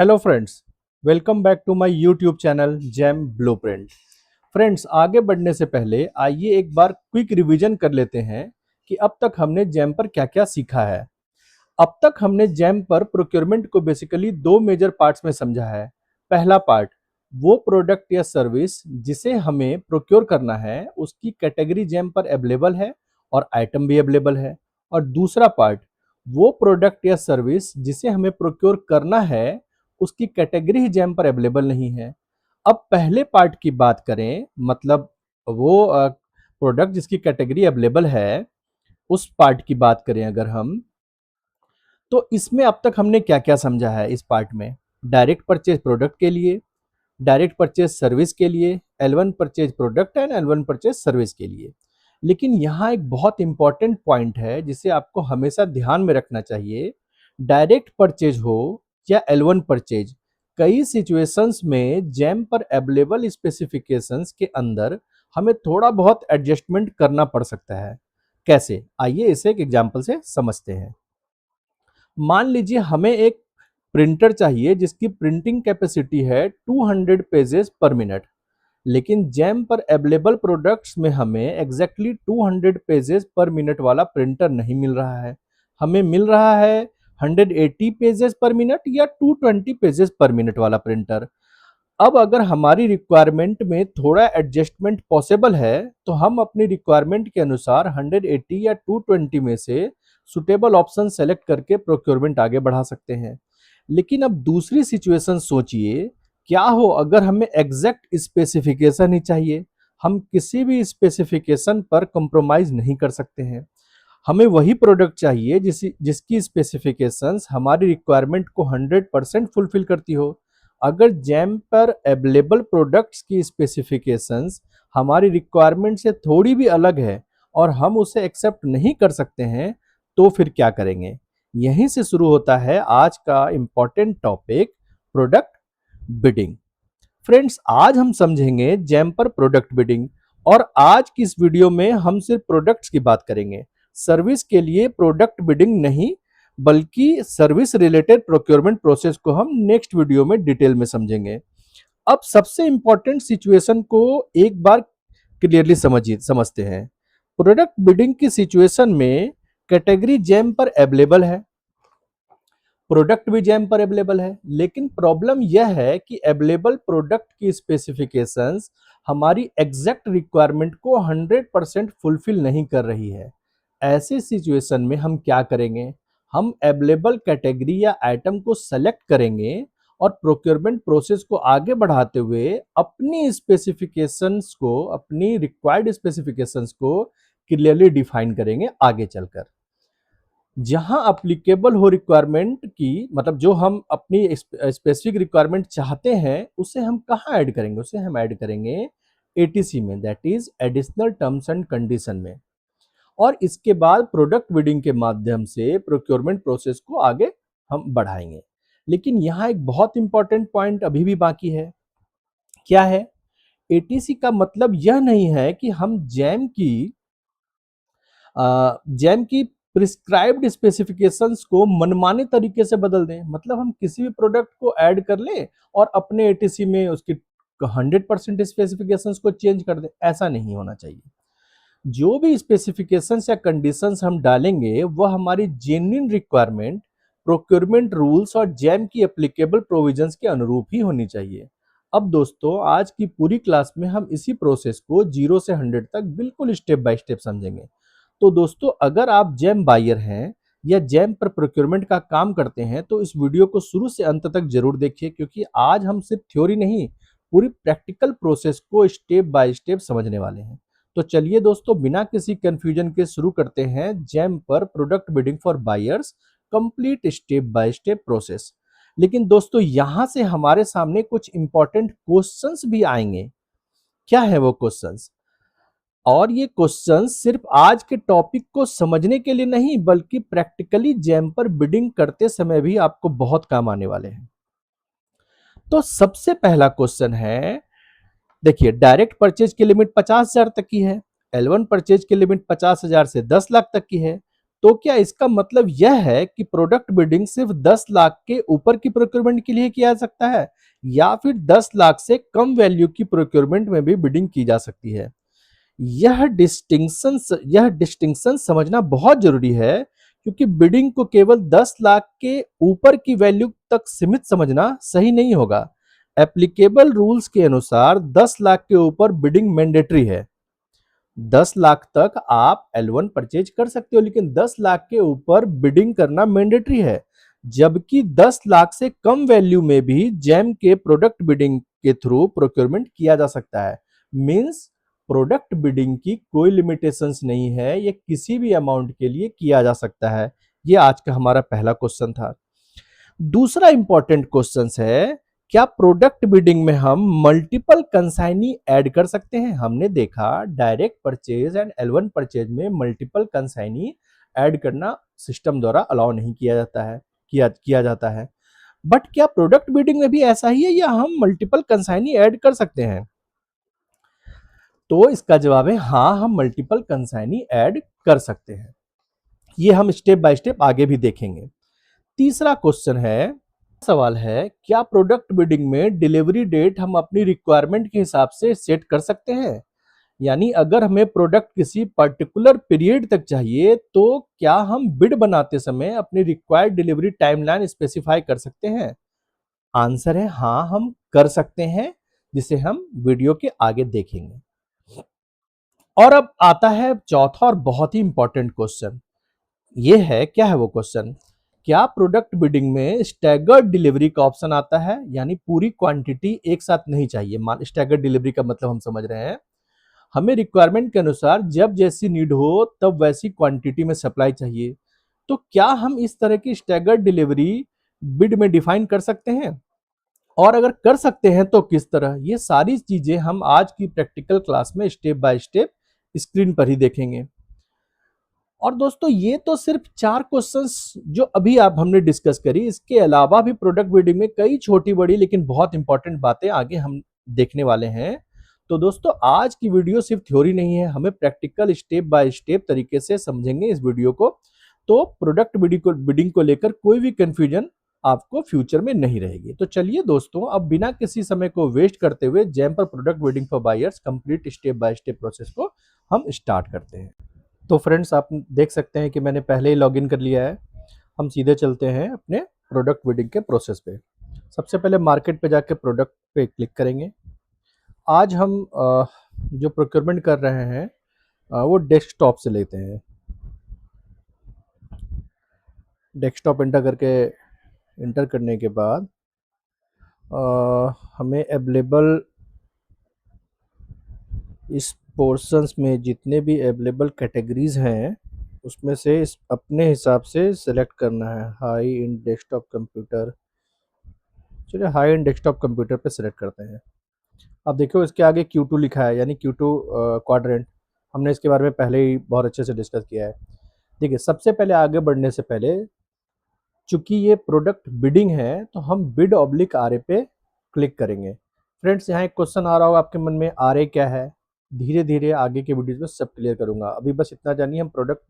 Hello friends, welcome back to my YouTube channel GeM blueprint. Friends, आगे बढ़ने से पहले आइए एक बार क्विक रिवीजन कर लेते हैं कि अब तक हमने जैम पर क्या-क्या सीखा है। अब तक हमने जैम पर प्रोक्योरमेंट को बेसिकली दो मेजर पार्ट्स में समझा है। पहला पार्ट, वो प्रोडक्ट या सर्विस जिसे हमें प्रोक्योर करना है, उसकी कैटेगरी जैम पर अवेलेबल है और आइटम भी अवेलेबल है। और दूसरा पार्ट, वो प्रोडक्ट या सर्विस जिसे हमें प्रोक्योर करना है, उसकी कैटेगरी ही जैम पर अवेलेबल नहीं है। अब पहले पार्ट की बात करें, मतलब वो प्रोडक्ट जिसकी कैटेगरी अवेलेबल है, उस पार्ट की बात करें अगर हम, तो इसमें अब तक हमने क्या-क्या समझा है इस पार्ट में? डायरेक्ट परचेज प्रोडक्ट के लिए, डायरेक्ट परचेज सर्विस के लिए, L1 purchase product and L1 purchase service के लिए। लेकिन यहाँ एक बहुत इंपॉर्टेंट पॉइंट है जिसे आपको हमेशा ध्यान में रखना चाहिए। डायरेक्ट परचेज हो या L1 परचेज, कई सिचुएशंस में जैम पर अवेलेबल स्पेसिफिकेशंस के अंदर हमें थोड़ा बहुत एडजस्टमेंट करना पड़ सकता है। कैसे? आइए इसे एक एग्जांपल से समझते हैं। मान लीजिए हमें एक प्रिंटर चाहिए जिसकी प्रिंटिंग कैपेसिटी है 200 पेजेस पर मिनट, लेकिन जैम पर अवेलेबल प्रोडक्ट्स में हमें एग्जैक्टली 200 पेजेस पर मिनट वाला प्रिंटर नहीं मिल रहा है। हमें मिल रहा है 180 पेजेस पर मिनट या 220 पेजेस पर मिनट वाला प्रिंटर। अब अगर हमारी रिक्वायरमेंट में थोड़ा एडजस्टमेंट पॉसिबल है, तो हम अपनी रिक्वायरमेंट के अनुसार 180 या 220 में से सुटेबल ऑप्शन सेलेक्ट करके प्रोक्योरमेंट आगे बढ़ा सकते हैं। लेकिन अब दूसरी सिचुएशन सोचिए, क्या हो अगर हमें एग्जैक्ट स्पेसिफिकेशन ही चाहिए? हम किसी भी स्पेसिफिकेशन पर कॉम्प्रोमाइज नहीं कर सकते हैं। हमें वही प्रोडक्ट चाहिए जिसकी स्पेसिफिकेशंस हमारी रिक्वायरमेंट को 100% फुलफिल करती हो। अगर जैम पर अवेलेबल प्रोडक्ट्स की स्पेसिफिकेशंस हमारी रिक्वायरमेंट से थोड़ी भी अलग है और हम उसे एक्सेप्ट नहीं कर सकते हैं, तो फिर क्या करेंगे? यहीं से शुरू होता है आज का important topic, product bidding. Friends, आज हम समझेंगे जैम पर प्रोडक्ट बिडिंग। और आज की इस वीडियो में हम सिर्फ प्रोडक्ट्स की बात करेंगे। सर्विस के लिए प्रोडक्ट बिडिंग नहीं, बल्कि सर्विस रिलेटेड प्रोक्योरमेंट प्रोसेस को हम नेक्स्ट वीडियो में डिटेल में समझेंगे। अब सबसे इंपॉर्टेंट सिचुएशन को एक बार क्लियरली समझते हैं। प्रोडक्ट बिडिंग की सिचुएशन में कैटेगरी जैम पर अवेलेबल है, प्रोडक्ट भी जैम पर अवेलेबल है, लेकिन प्रॉब्लम यह है कि अवेलेबल प्रोडक्ट की स्पेसिफिकेशंस हमारी एग्जैक्ट रिक्वायरमेंट को 100% फुलफिल नहीं कर रही है। ऐसी सिचुएशन में हम क्या करेंगे? हम अवेलेबल कैटेगरी या आइटम को सेलेक्ट करेंगे और प्रोक्योरमेंट प्रोसेस को आगे बढ़ाते हुए अपनी रिक्वायर्ड स्पेसिफिकेशंस को क्लियरली डिफाइन करेंगे आगे चलकर। जहां अप्लीकेबल हो रिक्वायरमेंट की, मतलब जो हम अपनी स्पेसिफिक रिक्वायरमेंट चाहते हैं, उसे हम कहाँ ऐड करेंगे? उसे हम ऐड करेंगे एटीसी में, that is additional terms and condition में। और इसके बाद प्रोडक्ट बिडिंग के माध्यम से प्रोक्योरमेंट प्रोसेस को आगे हम बढ़ाएंगे। लेकिन यहाँ एक बहुत इंपॉर्टेंट पॉइंट अभी भी बाकी है। क्या है? एटीसी का मतलब यह नहीं है कि हम जैम की प्रिस्क्राइब्ड स्पेसिफिकेशंस को मनमाने तरीके से बदल दें। मतलब हम किसी भी प्रोडक्ट को ऐड कर लें और अपने एटीसी में उसकी 100% स्पेसिफिकेशंस को चेंज कर दें, ऐसा नहीं होना चाहिए। जो भी स्पेसिफिकेशंस या कंडीशंस हम डालेंगे, वह हमारी जेन्युइन रिक्वायरमेंट, प्रोक्योरमेंट रूल्स और जैम की एप्लीकेबल प्रोविजंस के अनुरूप ही होनी चाहिए। अब दोस्तों, आज की पूरी क्लास में हम इसी प्रोसेस को 0 से 100 तक बिल्कुल स्टेप बाय स्टेप समझेंगे। तो दोस्तों, अगर आप जैम बायर हैं या जैम पर प्रोक्योरमेंट का काम करते हैं, तो इस वीडियो को शुरू से अंत तक जरूर देखिए, क्योंकि आज हम सिर्फ थ्योरी नहीं, पूरी प्रैक्टिकल प्रोसेस को स्टेप बाय स्टेप समझने वाले हैं। तो चलिए दोस्तों, बिना किसी कंफ्यूजन के शुरू करते हैं जैम पर product bidding for buyers complete step by step process. लेकिन दोस्तों, यहां से हमारे सामने कुछ इंपॉर्टेंट क्वेश्चंस भी आएंगे। क्या है वो क्वेश्चंस? और ये क्वेश्चन सिर्फ आज के टॉपिक को समझने के लिए नहीं, बल्कि प्रैक्टिकली जैम पर बिडिंग करते समय भी आपको बहुत काम आने वाले हैं। तो सबसे पहला क्वेश्चन है, देखिए, डायरेक्ट परचेज की लिमिट 50,000 तक की है, L1 परचेज की लिमिट 50,000 से 10 लाख तक की है। तो क्या इसका मतलब यह है कि प्रोडक्ट बिडिंग सिर्फ 10 लाख के ऊपर की प्रोक्योरमेंट के लिए किया जा सकता है, या फिर 10 लाख से कम वैल्यू की प्रोक्योरमेंट में भी बिडिंग की जा सकती है? यह डिस्टिंक्शन समझना बहुत जरूरी है, क्योंकि बिडिंग को केवल 10 लाख के ऊपर की वैल्यू तक सीमित समझना सही नहीं होगा। एप्लीकेबल रूल्स के अनुसार 10 लाख के ऊपर बिडिंग मैंडेटरी है। 10 लाख तक आप L1 परचेज कर सकते हो, लेकिन 10 लाख के ऊपर बिडिंग करना मैंडेटरी है। जबकि 10 लाख से कम वैल्यू में भी जैम के प्रोडक्ट बिडिंग के थ्रू प्रोक्योरमेंट किया जा सकता है। मींस प्रोडक्ट बिडिंग की कोई लिमिटेशंस नहीं है, ये किसी भी अमाउंट के लिए किया जा सकता है। ये आज का हमारा पहला क्वेश्चन था। दूसरा इंपॉर्टेंट क्वेश्चन है, क्या प्रोडक्ट बिडिंग में हम मल्टीपल कंसाइनी ऐड कर सकते हैं? हमने देखा direct purchase and L1 purchase में मल्टीपल कंसाइनी ऐड करना सिस्टम द्वारा अलाउ नहीं किया जाता है, किया जाता है। बट क्या प्रोडक्ट बिडिंग में भी ऐसा ही है, या हम मल्टीपल कंसाइनी ऐड कर सकते हैं? तो इसका जवाब है हाँ, हम मल्टीपल कंसाइनी ऐड कर सकते हैं। ये हम स्टेप बाय स्टेप आगे भी देखेंगे। तीसरा क्वेश्चन है, सवाल है, क्या प्रोडक्ट बिडिंग में डिलीवरी डेट हम अपनी रिक्वायरमेंट के हिसाब से सेट कर सकते हैं? यानी अगर हमें प्रोडक्ट किसी पर्टिकुलर पीरियड तक चाहिए, तो क्या हम बिड बनाते समय अपनी रिक्वायर्ड डिलीवरी टाइमलाइन स्पेसिफाई कर सकते हैं? आंसर है हाँ, हम कर सकते हैं, जिसे हम वीडियो के आगे देखेंगे। और अब आता है चौथा और बहुत ही इंपॉर्टेंट क्वेश्चन। ये है, क्या है वो क्वेश्चन? क्या प्रोडक्ट बिडिंग में स्टैगर्ड डिलीवरी का ऑप्शन आता है? यानी पूरी क्वांटिटी एक साथ नहीं चाहिए। मान स्टैगर्ड डिलीवरी का मतलब हम समझ रहे हैं, हमें रिक्वायरमेंट के अनुसार जब जैसी नीड हो तब वैसी क्वांटिटी में सप्लाई चाहिए। तो क्या हम इस तरह की स्टैगर्ड डिलीवरी बिड में डिफाइन कर सकते हैं? और अगर कर सकते हैं तो किस तरह? ये सारी चीजें हम आज की प्रैक्टिकल क्लास में स्टेप बाय स्टेप स्क्रीन पर ही देखेंगे। और दोस्तों, ये तो सिर्फ 4 क्वेश्चंस जो अभी आप हमने डिस्कस करी, इसके अलावा भी प्रोडक्ट बिल्डिंग में कई छोटी बड़ी लेकिन बहुत इंपॉर्टेंट बातें आगे हम देखने वाले हैं। तो दोस्तों, आज की वीडियो सिर्फ थ्योरी नहीं है, हमें प्रैक्टिकल स्टेप बाय स्टेप तरीके से समझेंगे इस वीडियो को। तो प्रोडक्ट बिडिंग को लेकर कोई भी कंफ्यूजन आपको फ्यूचर में नहीं रहेगी। तो चलिए दोस्तों, अब बिना किसी समय को वेस्ट करते हुए जैम पर product bidding for buyers complete step by step process को हम स्टार्ट करते हैं। तो फ्रेंड्स, आप देख सकते हैं कि मैंने पहले ही लॉगिन कर लिया है। हम सीधे चलते हैं अपने प्रोडक्ट बिडिंग के प्रोसेस पे। सबसे पहले मार्केट पे जाके प्रोडक्ट पे क्लिक करेंगे। आज हम जो प्रोक्योरमेंट कर रहे हैं वो डेस्कटॉप से लेते हैं। डेस्कटॉप एंटर करने के बाद हमें अवेलेबल इस पोर्शंस में जितने भी अवेलेबल कैटेगरीज हैं, उसमें से अपने हिसाब से सेलेक्ट करना है। हाई इन डेस्कटॉप कंप्यूटर, चलिए हाई एंड डेस्कटॉप कंप्यूटर पे सिलेक्ट करते हैं। अब देखो, इसके आगे Q2 लिखा है, यानी Q2 क्वाड्रेंट। हमने इसके बारे में पहले ही बहुत अच्छे से डिस्कस किया है। देखिए, सबसे पहले आगे बढ़ने से पहले, चूंकि ये प्रोडक्ट बिडिंग है, तो हम बिड ऑब्लिक आरए पे क्लिक करेंगे। फ्रेंड्स, यहाँ एक क्वेश्चन आ रहा होगा आपके मन में, आरए क्या है? धीरे धीरे आगे के वीडियोज में सब क्लियर करूंगा। अभी बस इतना जानिए, हम प्रोडक्ट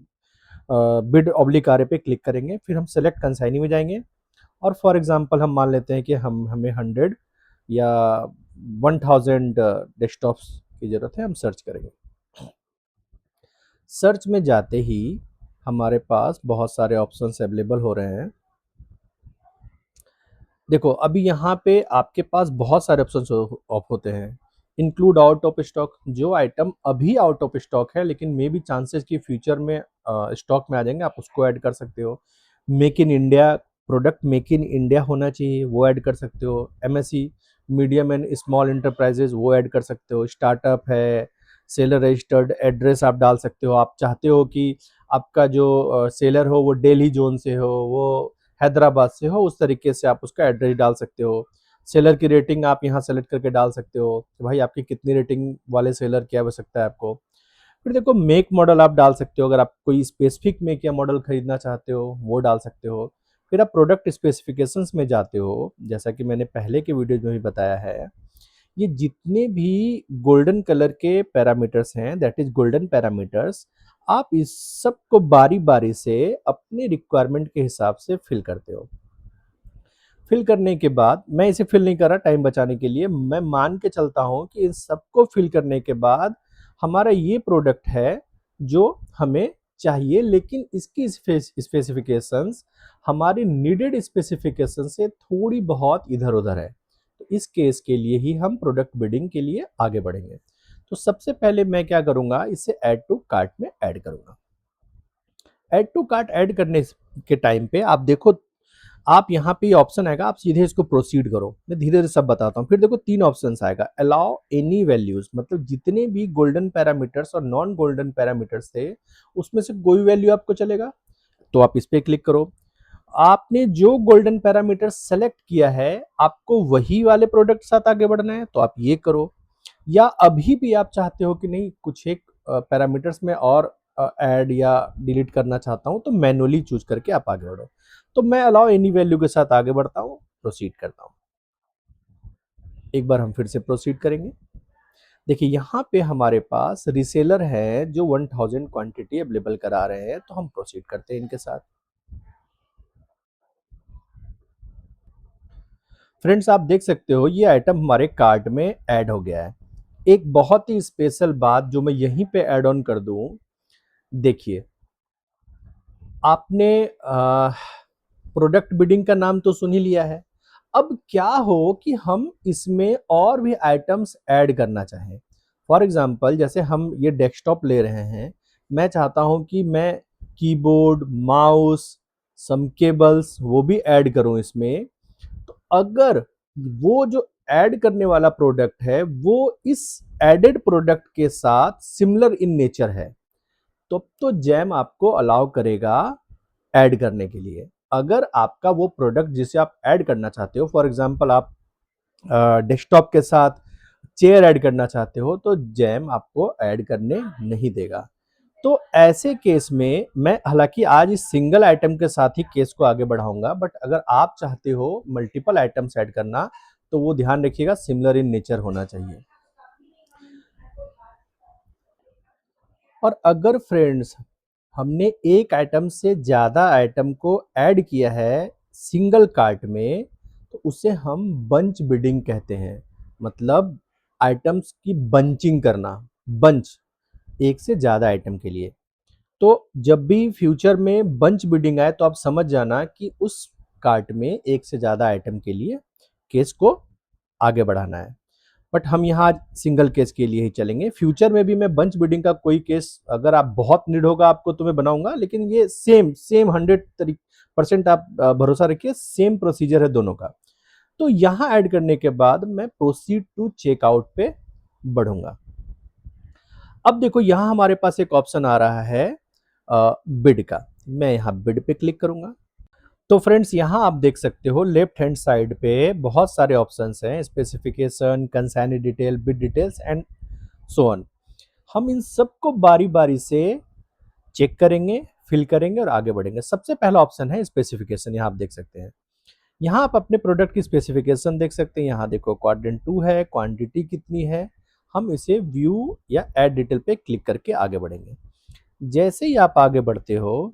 बिड ऑब्लिक आरए पे क्लिक करेंगे, फिर हम सेलेक्ट कंसाइनी में जाएंगे, और फॉर एग्जांपल हम मान लेते हैं कि हमें 100 या 1000 डेस्कटॉप्स की ज़रूरत है। हम सर्च करेंगे। सर्च में जाते ही हमारे पास बहुत सारे ऑप्शंस अवेलेबल हो रहे हैं। देखो, अभी यहाँ पे आपके पास बहुत सारे ऑप्शंस ऑफ होते हैं। इंक्लूड आउट ऑफ स्टॉक, जो आइटम अभी आउट ऑफ स्टॉक है लेकिन मे बी चांसेस कि फ्यूचर में स्टॉक में आ जाएंगे, आप उसको ऐड कर सकते हो। Make in India, product make in India होना चाहिए, वो ऐड कर सकते हो। MSE, medium and small enterprises, वो ऐड कर सकते हो। स्टार्टअप है, सेलर रजिस्टर्ड एड्रेस आप डाल सकते हो। आप चाहते हो कि आपका जो सेलर हो वो दिल्ली जोन से हो, वो हैदराबाद से हो, उस तरीके से आप उसका एड्रेस डाल सकते हो। सेलर की रेटिंग आप यहाँ सेलेक्ट करके डाल सकते हो कि भाई आपकी कितनी रेटिंग वाले सेलर की आवश्यकता है आपको। फिर देखो, मेक मॉडल आप डाल सकते हो, अगर आप कोई स्पेसिफिक मेक या मॉडल खरीदना चाहते हो वो डाल सकते हो। फिर आप प्रोडक्ट स्पेसिफिकेशंस में जाते हो, जैसा कि मैंने पहले के वीडियो में भी बताया है। ये जितने भी गोल्डन कलर के पैरामीटर्स हैं, दैट इज गोल्डन पैरामीटर्स, आप इस सब को बारी-बारी से अपने रिक्वायरमेंट के हिसाब से फिल करते हो। फिल करने के बाद मैं इसे फिल नहीं कर रहा टाइम बचाने के लिए, मैं मान के चलता हूँ कि इन सबको फिल करने के बाद हमारा ये प्रोडक्ट है जो हमें चाहिए, लेकिन इसकी स्पेसिफिकेशंस हमारी नीडेड स्पेसिफिकेशन से थोड़ी बहुत इधर-उधर है। तो इस केस के लिए ही हम प्रोडक्ट बिडिंग के लिए आगे बढ़ेंगे। तो सबसे पहले मैं क्या करूँगा, इसे ऐड टू कार्ट में ऐड करूँगा। ऐड टू कार्ट ऐड करने के टाइम पे आप देखो, आप यहाँ पे ऑप्शन आएगा, आप सीधे इसको प्रोसीड करो। मैं धीरे-धीरे सब बताता हूँ। फिर देखो 3 ऑप्शंस आएगा, अलाउ एनी वैल्यूज़, मतलब जितने भी गोल्डन पैरामीटर्स और नॉन गोल्डन पैरामीटर्स थे, उसमें से कोई वैल्यू आपको चलेगा, तो आप इस पे क्लिक करो। आपने जो गोल्डन पैरामीटर सेलेक्ट किया है, आपको वही वाले प्रोडक्ट के साथ आगे बढ़ना है, तो आप ये करो। या अभी भी आप चाहते हो कि नहीं कुछ एक पैरामीटर्स में और ऐड या डिलीट करना चाहता हूँ, तो मैनुअली चूज करके आप आगे बढ़ो। तो मैं अलाउ एनी वैल्यू के साथ आगे बढ़ता हूँ, प्रोसीड करता हूँ। एक बार हम फिर से प्रोसीड करेंगे। देखिए यहाँ पे हमारे पास रीसेलर है जो 1000 क्वांटिटी अवेलेबल करा रहे हैं, तो हम प्रोसीड करते हैं इनके साथ। फ्रेंड्स आप देख सकते हो ये आइटम हमारे कार्ट में ऐड हो गया है। एक बहुत ही स्पेशल बात जो मैं यहीं पे ऐड ऑन कर दूं, देखिए आपने प्रोडक्ट बिडिंग का नाम तो सुन ही लिया है। अब क्या हो कि हम इसमें और भी आइटम्स ऐड करना चाहें। फॉर एग्जांपल जैसे हम ये डेस्कटॉप ले रहे हैं, मैं चाहता हूं कि मैं कीबोर्ड, माउस, सम केबल्स वो भी ऐड करूं इसमें। तो अगर वो जो ऐड करने वाला प्रोडक्ट है वो इस एडेड प्रोडक्ट के साथ सिमिलर इन नेचर है, तो जैम आपको अलाउ करेगा ऐड करने के लिए। अगर आपका वो प्रोडक्ट जिसे आप ऐड करना चाहते हो, फॉर एग्जांपल आप डेस्कटॉप के साथ चेयर ऐड करना चाहते हो, तो जैम आपको ऐड करने नहीं देगा। तो ऐसे केस में मैं हालांकि आज इस सिंगल आइटम के साथ ही केस को आगे बढ़ाऊंगा, बट अगर आप चाहते हो मल्टीपल आइटम्स ऐड करना, तो वो ध्यान रखिएगा सिमिलर इन नेचर होना चाहिए। और अगर फ्रेंड्स हमने एक आइटम से ज़्यादा आइटम को ऐड किया है सिंगल कार्ट में, तो उसे हम बंच बिडिंग कहते हैं। मतलब आइटम्स की बंचिंग करना, बंच, एक से ज़्यादा आइटम के लिए। तो जब भी फ्यूचर में बंच बिडिंग आए तो आप समझ जाना कि उस कार्ट में एक से ज़्यादा आइटम के लिए केस को आगे बढ़ाना है। बट हम यहाँ सिंगल केस के लिए ही चलेंगे। फ्यूचर में भी मैं बंच बिडिंग का कोई केस अगर आप बहुत नीड होगा आपको तो मैं बनाऊंगा, लेकिन ये सेम सेम 100% आप भरोसा रखिए, सेम प्रोसीजर है दोनों का। तो यहाँ ऐड करने के बाद मैं प्रोसीड टू चेकआउट पे बढ़ूंगा। अब देखो यहाँ हमारे पास एक ऑप्शन आ रहा है बिड का। मैं यहाँ बिड पे क्लिक करूंगा। तो फ्रेंड्स यहाँ आप देख सकते हो लेफ्ट हैंड साइड पे बहुत सारे ऑप्शंस हैं, specification, consignee detail, bid details and so on. हम इन सबको बारी बारी से चेक करेंगे, फिल करेंगे और आगे बढ़ेंगे। सबसे पहला ऑप्शन है स्पेसिफिकेशन, यहाँ आप देख सकते हैं। यहाँ आप अपने प्रोडक्ट की स्पेसिफिकेशन देख सकते हैं। यहाँ देखो क्वाड्रेंट 2 है, क्वांटिटी कितनी है। हम इसे व्यू या ऐड डिटेल पे क्लिक करके आगे बढ़ेंगे। जैसे ही आप आगे बढ़ते हो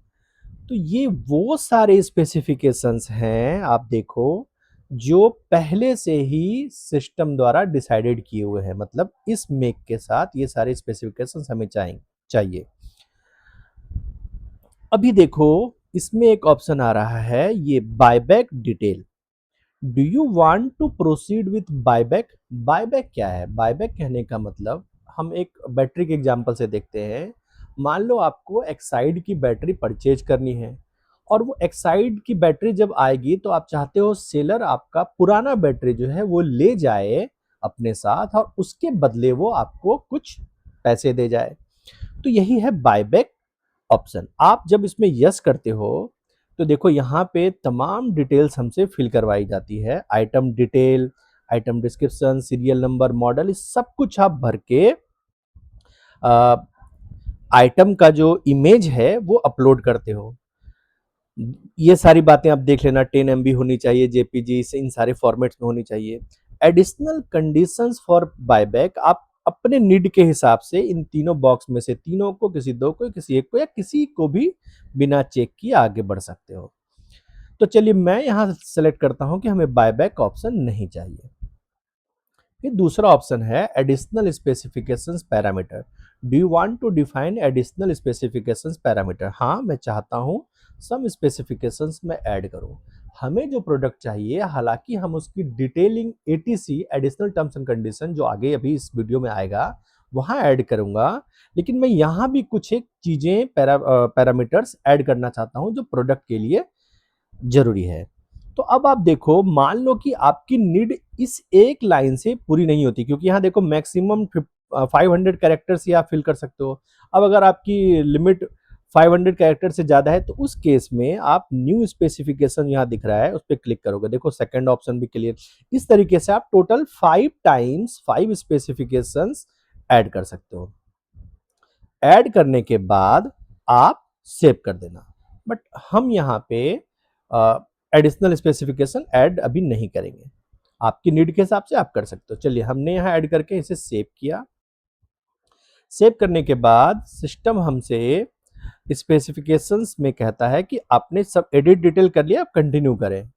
तो ये वो सारे स्पेसिफिकेशंस हैं, आप देखो, जो पहले से ही सिस्टम द्वारा डिसाइडेड किए हुए हैं। मतलब इस मेक के साथ ये सारे स्पेसिफिकेशंस हमें चाहिए। अभी देखो इसमें एक ऑप्शन आ रहा है ये buyback detail. Do you want to proceed with buyback? Buyback क्या है? बायबैक कहने का मतलब, हम एक बैटरी के एग्जांपल से देखते हैं। मान लो आपको एक्साइड की बैटरी परचेज करनी है, और वो एक्साइड की बैटरी जब आएगी तो आप चाहते हो सेलर आपका पुराना बैटरी जो है वो ले जाए अपने साथ, और उसके बदले वो आपको कुछ पैसे दे जाए। तो यही है बायबैक ऑप्शन। आप जब इसमें यस करते हो तो देखो यहाँ पे तमाम डिटेल्स हमसे फिल करवाई जाती है। Item detail, item description, serial number, model, इस सब कुछ आप भर के आइटम का जो इमेज है वो अपलोड करते हो। ये सारी बातें आप देख लेना, 10 MB होनी चाहिए, जेपीजी इन सारे फॉर्मेट्स में होनी चाहिए। एडिशनल कंडीशंस फॉर बायबैक, आप अपने नीड के हिसाब से इन तीनों बॉक्स में से तीनों को, किसी दो को, किसी एक को, या किसी को भी बिना चेक किए आगे बढ़ सकते हो। तो चलिए मैं यहाँ सेलेक्ट करता हूँ कि हमें बायबैक ऑप्शन नहीं चाहिए। फिर दूसरा ऑप्शन है additional specifications parameter. Do you want to define additional specifications parameter? हाँ, मैं चाहता हूँ सम स्पेसिफिकेशंस में ऐड करूँ। हमें जो प्रोडक्ट चाहिए, हालांकि हम उसकी detailing ATC additional terms and condition जो आगे अभी इस वीडियो में आएगा वहां ऐड करूंगा, लेकिन मैं यहाँ भी कुछ एक चीजें पैरामीटर्स ऐड करना चाहता हूँ जो प्रोडक्ट के लिए जरूरी है। तो अब आप देखो, मान लो कि आपकी नीड इस एक लाइन से पूरी नहीं होती, क्योंकि यहाँ देखो मैक्सिमम 500 कैरेक्टर्स ही आप फिल कर सकते हो। अब अगर आपकी लिमिट 500 कैरेक्टर से ज्यादा है तो उस केस में आप न्यू स्पेसिफिकेशन यहाँ दिख रहा है उस पर क्लिक करोगे, देखो सेकंड ऑप्शन भी क्लियर। इस तरीके से आप टोटल 5 टाइम्स 5 स्पेसिफिकेशंस ऐड कर सकते हो। ऐड करने के बाद आप सेव कर देना। बट हम यहाँ पे एडिशनल स्पेसिफिकेशन ऐड अभी नहीं करेंगे, आपकी नीड के हिसाब से आप कर सकते हो। चलिए हमने यहाँ ऐड करके इसे सेव किया। सेव करने के बाद सिस्टम हमसे स्पेसिफिकेशंस में कहता है कि आपने सब एडिट डिटेल कर लिया, आप कंटिन्यू करें।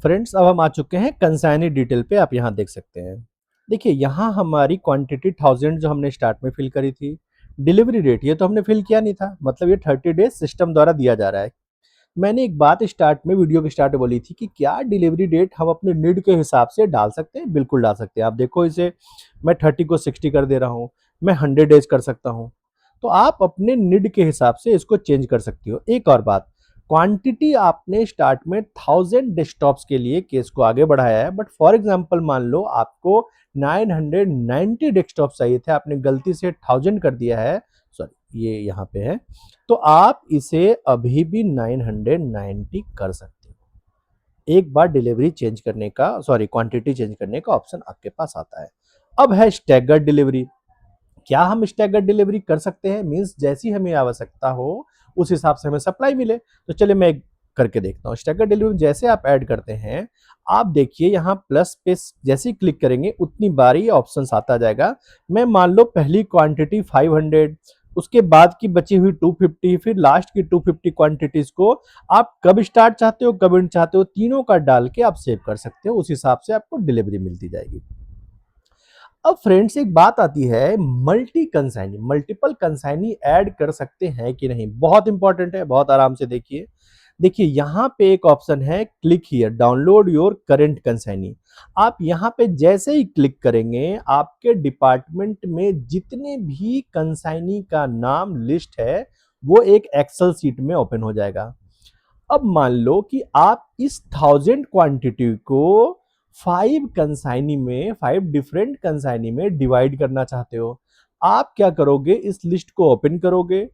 फ्रेंड्स अब हम आ चुके हैं कंसाइनी डिटेल पे, आप यहाँ देख सकते हैं। देखिए यहाँ हमारी क्वांटिटी 1000 जो हमने स्टार्ट में फिल करी थी, डिलीवरी डेट ये तो हमने फिल किया नहीं था, मतलब ये 30 डेज सिस्टम द्वारा दिया जा रहा है। मैंने एक बात स्टार्ट में वीडियो के स्टार्ट में बोली थी कि क्या डिलीवरी डेट हम अपने नीड के हिसाब से डाल सकते हैं? बिल्कुल डाल सकते हैं। आप देखो इसे मैं 30 को 60 कर दे रहा हूँ, मैं 100 डेज कर सकता हूँ। तो आप अपने नीड के हिसाब से इसको चेंज कर सकती हो। एक और बात, क्वांटिटी आपने स्टार्ट में 1000 डेस्कटॉप्स के लिए केस को आगे बढ़ाया है, बट फॉर एग्जांपल मान लो आपको 990 डेस्कटॉप चाहिए थे, आपने गलती से 1000 कर दिया है, सॉरी ये यहाँ पे है, तो आप इसे अभी भी 990 कर सकते हो। एक बार डिलीवरी चेंज करने का, सॉरी क्वांटिटी चेंज करने का ऑप्शन आपके पास आता है। अब है स्टैगर्ड डिलीवरी। क्या हम स्टैगर्ड डिलीवरी कर सकते हैं? मींस जैसी हमें आवश्यकता हो उस हिसाब से हमें सप्लाई मिले। तो चलिए मैं करके देखता हूँ। स्टैगर्ड डिलीवरी जैसे आप ऐड करते हैं, आप देखिए यहाँ प्लस पे जैसे ही क्लिक करेंगे उतनी बार ये ऑप्शन आता जाएगा। मैं मान लो पहली क्वांटिटी 500, उसके बाद की बची हुई 250, फिर लास्ट की 250 क्वांटिटीज को आप कब स्टार्ट चाहते हो कब एंड चाहते हो, तीनों का डाल के आप सेव कर सकते हो। उस हिसाब से आपको डिलीवरी मिलती जाएगी। अब फ्रेंड्स एक बात आती है, multi consignee, multiple consignee add कर सकते हैं कि नहीं? बहुत इंपॉर्टेंट है, बहुत आराम से देखिए। देखिए यहाँ पे एक ऑप्शन है click here download your current consignee. आप यहाँ पे जैसे ही क्लिक करेंगे आपके डिपार्टमेंट में जितने भी कंसाइनी का नाम लिस्ट है वो एक एक्सेल सीट में ओपन हो जाएगा। अब मान लो कि आप इस 1000 क्वांटिटी को 5 कंसाइनी में, 5 डिफरेंट कंसाइनी में डिवाइड करना चाहते हो। आप क्या करोगे, इस लिस्ट को ओपन करोगे,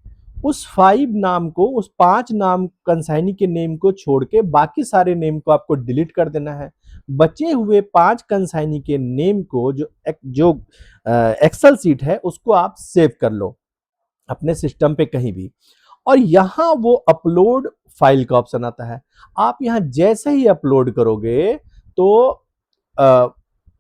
उस 5 नाम को, उस 5 नाम कंसाइनी के नेम को छोड़ के बाकी सारे नेम को आपको डिलीट कर देना है। बचे हुए 5 कंसाइनी के नेम को जो एक्सेल सीट है उसको आप सेव कर लो अपने सिस्टम पे कहीं भी। और यहां वो अपलोड फाइल का ऑप्शन आता है। आप यहां जैसे ही अपलोड करोगे तो आ,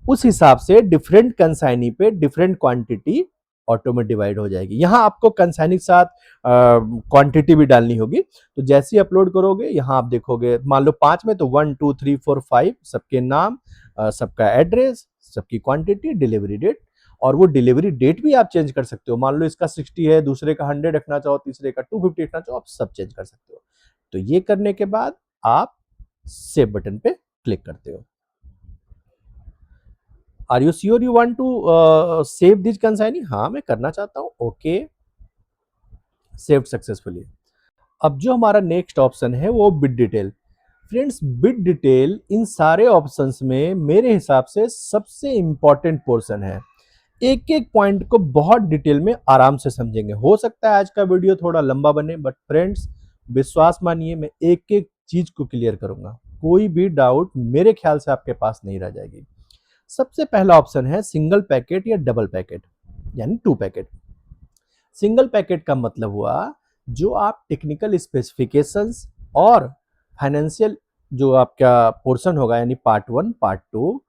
उस हिसाब से डिफरेंट कंसाइनी पे डिफरेंट क्वांटिटी ऑटो में डिवाइड हो जाएगी। यहां आपको कंसाइनी के साथ क्वांटिटी भी डालनी होगी। तो जैसे ही अपलोड करोगे यहां आप देखोगे, मान लो 5 में तो 1 2 3 4 5 सबके नाम, सबका एड्रेस, सबकी क्वांटिटी, डिलीवरी डेट। और वो डिलीवरी डेट भी आप चेंज कर सकते हो। मान लो इसका 60 है, दूसरे का 100 रखना चाहो, तीसरे का 250 रखना चाहो, आप सब चेंज कर सकते हो। तो ये करने के बाद आप सेव बटन पे क्लिक करते हो। Are you sure you want to save this consignee? हाँ मैं करना चाहता हूं। Okay, saved successfully. अब जो हमारा नेक्स्ट ऑप्शन है वो bid detail. Friends bid detail इन सारे ऑप्शंस में मेरे हिसाब से सबसे इंपॉर्टेंट पोर्शन है। एक एक पॉइंट को बहुत डिटेल में आराम से समझेंगे। हो सकता है आज का वीडियो थोड़ा लंबा बने, बट फ्रेंड्स विश्वास मानिए मैं एक एक चीज को क्लियर करूंगा, कोई भी डाउट मेरे ख्याल से आपके पास नहीं रह जाएगी। सबसे पहला ऑप्शन है सिंगल पैकेट या डबल पैकेट, यानी 2 पैकेट। सिंगल पैकेट का मतलब हुआ जो आप टेक्निकल स्पेसिफिकेशंस और फाइनेंशियल जो आपका पोर्शन होगा, यानी पार्ट 1 पार्ट 2,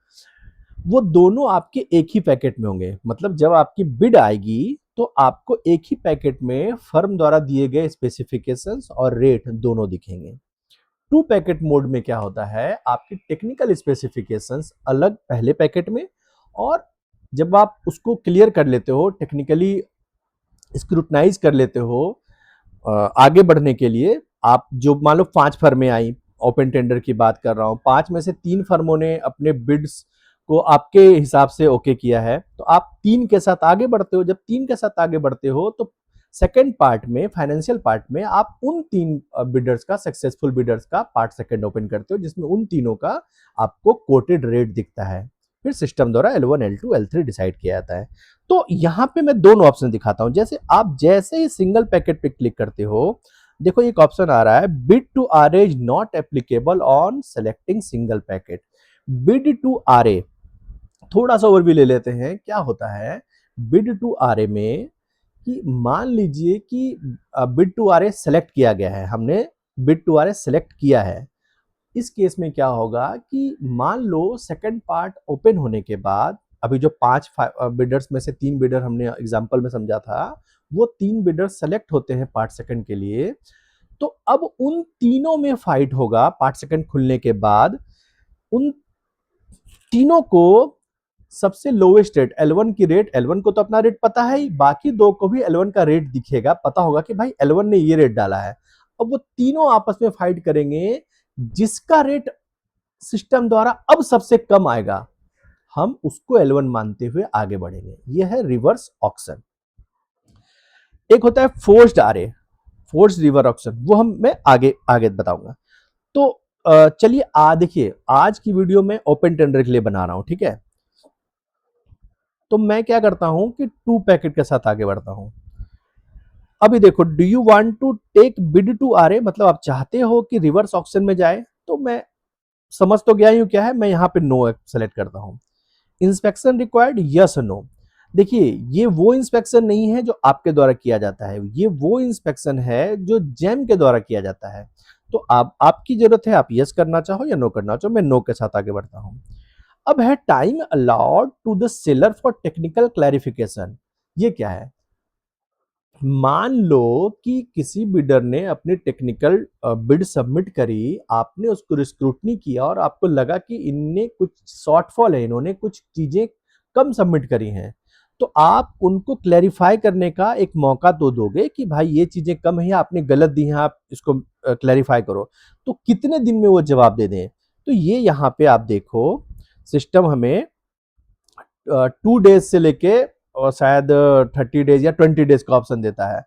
वो दोनों आपके एक ही पैकेट में होंगे। मतलब जब आपकी बिड आएगी तो आपको एक ही पैकेट में फर्म द्वारा दिए गए स्पेसिफिकेशंस और रेट दोनों दिखेंगे। टू पैकेट मोड में क्या होता है, आपकी टेक्निकल स्पेसिफिकेशंस अलग पहले पैकेट में, और जब आप उसको क्लियर कर लेते हो, टेक्निकली स्क्रूटनाइज कर लेते हो आगे बढ़ने के लिए, आप जो मान लो 5 फर्में आई, ओपन टेंडर की बात कर रहा हूं, 5 में से 3 फर्मों ने अपने बिड्स को आपके हिसाब से ओके किया है, तो आप 3 के साथ आगे बढ़ते हो। जब 3 के साथ आगे बढ़ते हो तो सेकेंड पार्ट में, फाइनेंशियल पार्ट में, आप उन 3 बिडर्स का, सक्सेसफुल बिडर्स का पार्ट सेकेंड ओपन करते हो, जिसमें उन तीनों का आपको कोटेड रेट दिखता है। फिर सिस्टम द्वारा L1, L2, L3 डिसाइड किया जाता है। तो यहां पे मैं दोनों ऑप्शन दिखाता हूं। जैसे आप जैसे ही सिंगल पैकेट पे क्लिक करते हो, देखो एक ऑप्शन आ रहा है, bid to RA is not applicable on selecting single packet. Bid to RA, थोड़ा सा ओवरव्यू ले लेते हैं क्या होता है बिड टू आरए में। कि मान लीजिए कि बिड टू आरए सेलेक्ट किया गया है, हमने बिड टू आरए सेलेक्ट किया है। इस केस में क्या होगा कि मान लो सेकंड पार्ट ओपन होने के बाद, अभी जो 5 बिडर्स में से 3 बिडर हमने एग्जांपल में समझा था, वो 3 बिडर सेलेक्ट होते हैं पार्ट सेकंड के लिए। तो अब उन तीनों में फाइट होगा पार्ट सेकंड खुलने के बाद। उन तीनों को सबसे लोवेस्ट रेट L1 की रेट, L1 को तो अपना रेट पता है ही, बाकी दो को भी L1 का रेट दिखेगा, पता होगा कि भाई L1 ने ये रेट डाला है। अब वो तीनों आपस में फाइट करेंगे, जिसका रेट सिस्टम द्वारा अब सबसे कम आएगा, हम उसको L1 मानते हुए आगे बढ़ेंगे। यह है रिवर्स ऑक्शन। एक होता है forced RA, forced reverse auction, वो हम मैं आगे आगे बताऊंगा। तो चलिए देखिए, आज की वीडियो में ओपन टेंडर के लिए बना रहा हूं, ठीक है। तो मैं क्या करता हूं कि 2 पैकेट के साथ आगे बढ़ता हूं। अभी देखो, do you want to take bid to RA, मतलब आप चाहते हो कि रिवर्स ऑक्शन में जाए, तो मैं समझ तो गया हूं क्या है, मैं यहां पे नो सेलेक्ट करता हूं। Inspection required, yes no. देखिए, ये वो इंस्पेक्शन नहीं है जो आपके द्वारा किया जाता है, ये वो इंस्पेक्शन है जो जैम के द्वारा किया जाता है। तो आप, आपकी जरूरत है, आप यस करना चाहो या नो करना चाहो, मैं नो के साथ आगे बढ़ता हूं। अब है time allowed to the seller for technical clarification. ये क्या है, मान लो कि किसी बिडर ने अपनी टेक्निकल बिड सबमिट करी, आपने उसको स्क्रूटनी किया और आपको लगा कि इनने कुछ शॉर्टफॉल है, इन्होंने कुछ चीजें कम सबमिट करी हैं, तो आप उनको क्लैरिफाई करने का एक मौका तो दोगे कि भाई ये चीजें कम है, आपने गलत दी हैं, आप इसको क्लैरिफाई करो। तो कितने दिन में वो जवाब दे दें, तो ये यहाँ पे आप देखो, सिस्टम हमें 2 डेज से लेके और शायद 30 डेज या 20 डेज का ऑप्शन देता है।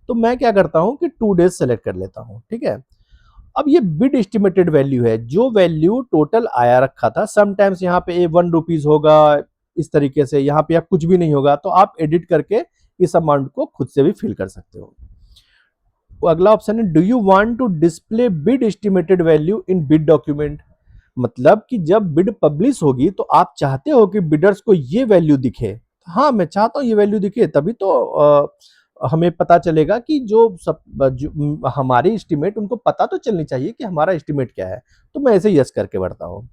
तो मैं क्या करता हूं कि 2 डेज सेलेक्ट कर लेता हूं, ठीक है। अब ये बिड एस्टिमेटेड वैल्यू है, जो वैल्यू टोटल आया रखा था। समटाइम्स यहाँ पे 1 रुपीज होगा, इस तरीके से यहाँ पे कुछ भी नहीं होगा, तो आप एडिट करके इस अमाउंट को खुद से भी फिल कर सकते हो। वो अगला ऑप्शन है, do you want to display bid estimated value in bid document. मतलब कि जब बिड पब्लिश होगी तो आप चाहते हो कि बिडर्स को ये वैल्यू दिखे। हाँ, मैं चाहता हूं ये वैल्यू दिखे, तभी तो हमें पता चलेगा कि हमारी एस्टिमेट, उनको पता तो चलनी चाहिए कि हमारा एस्टिमेट क्या है। तो मैं ऐसे यस करके बढ़ता हूँ।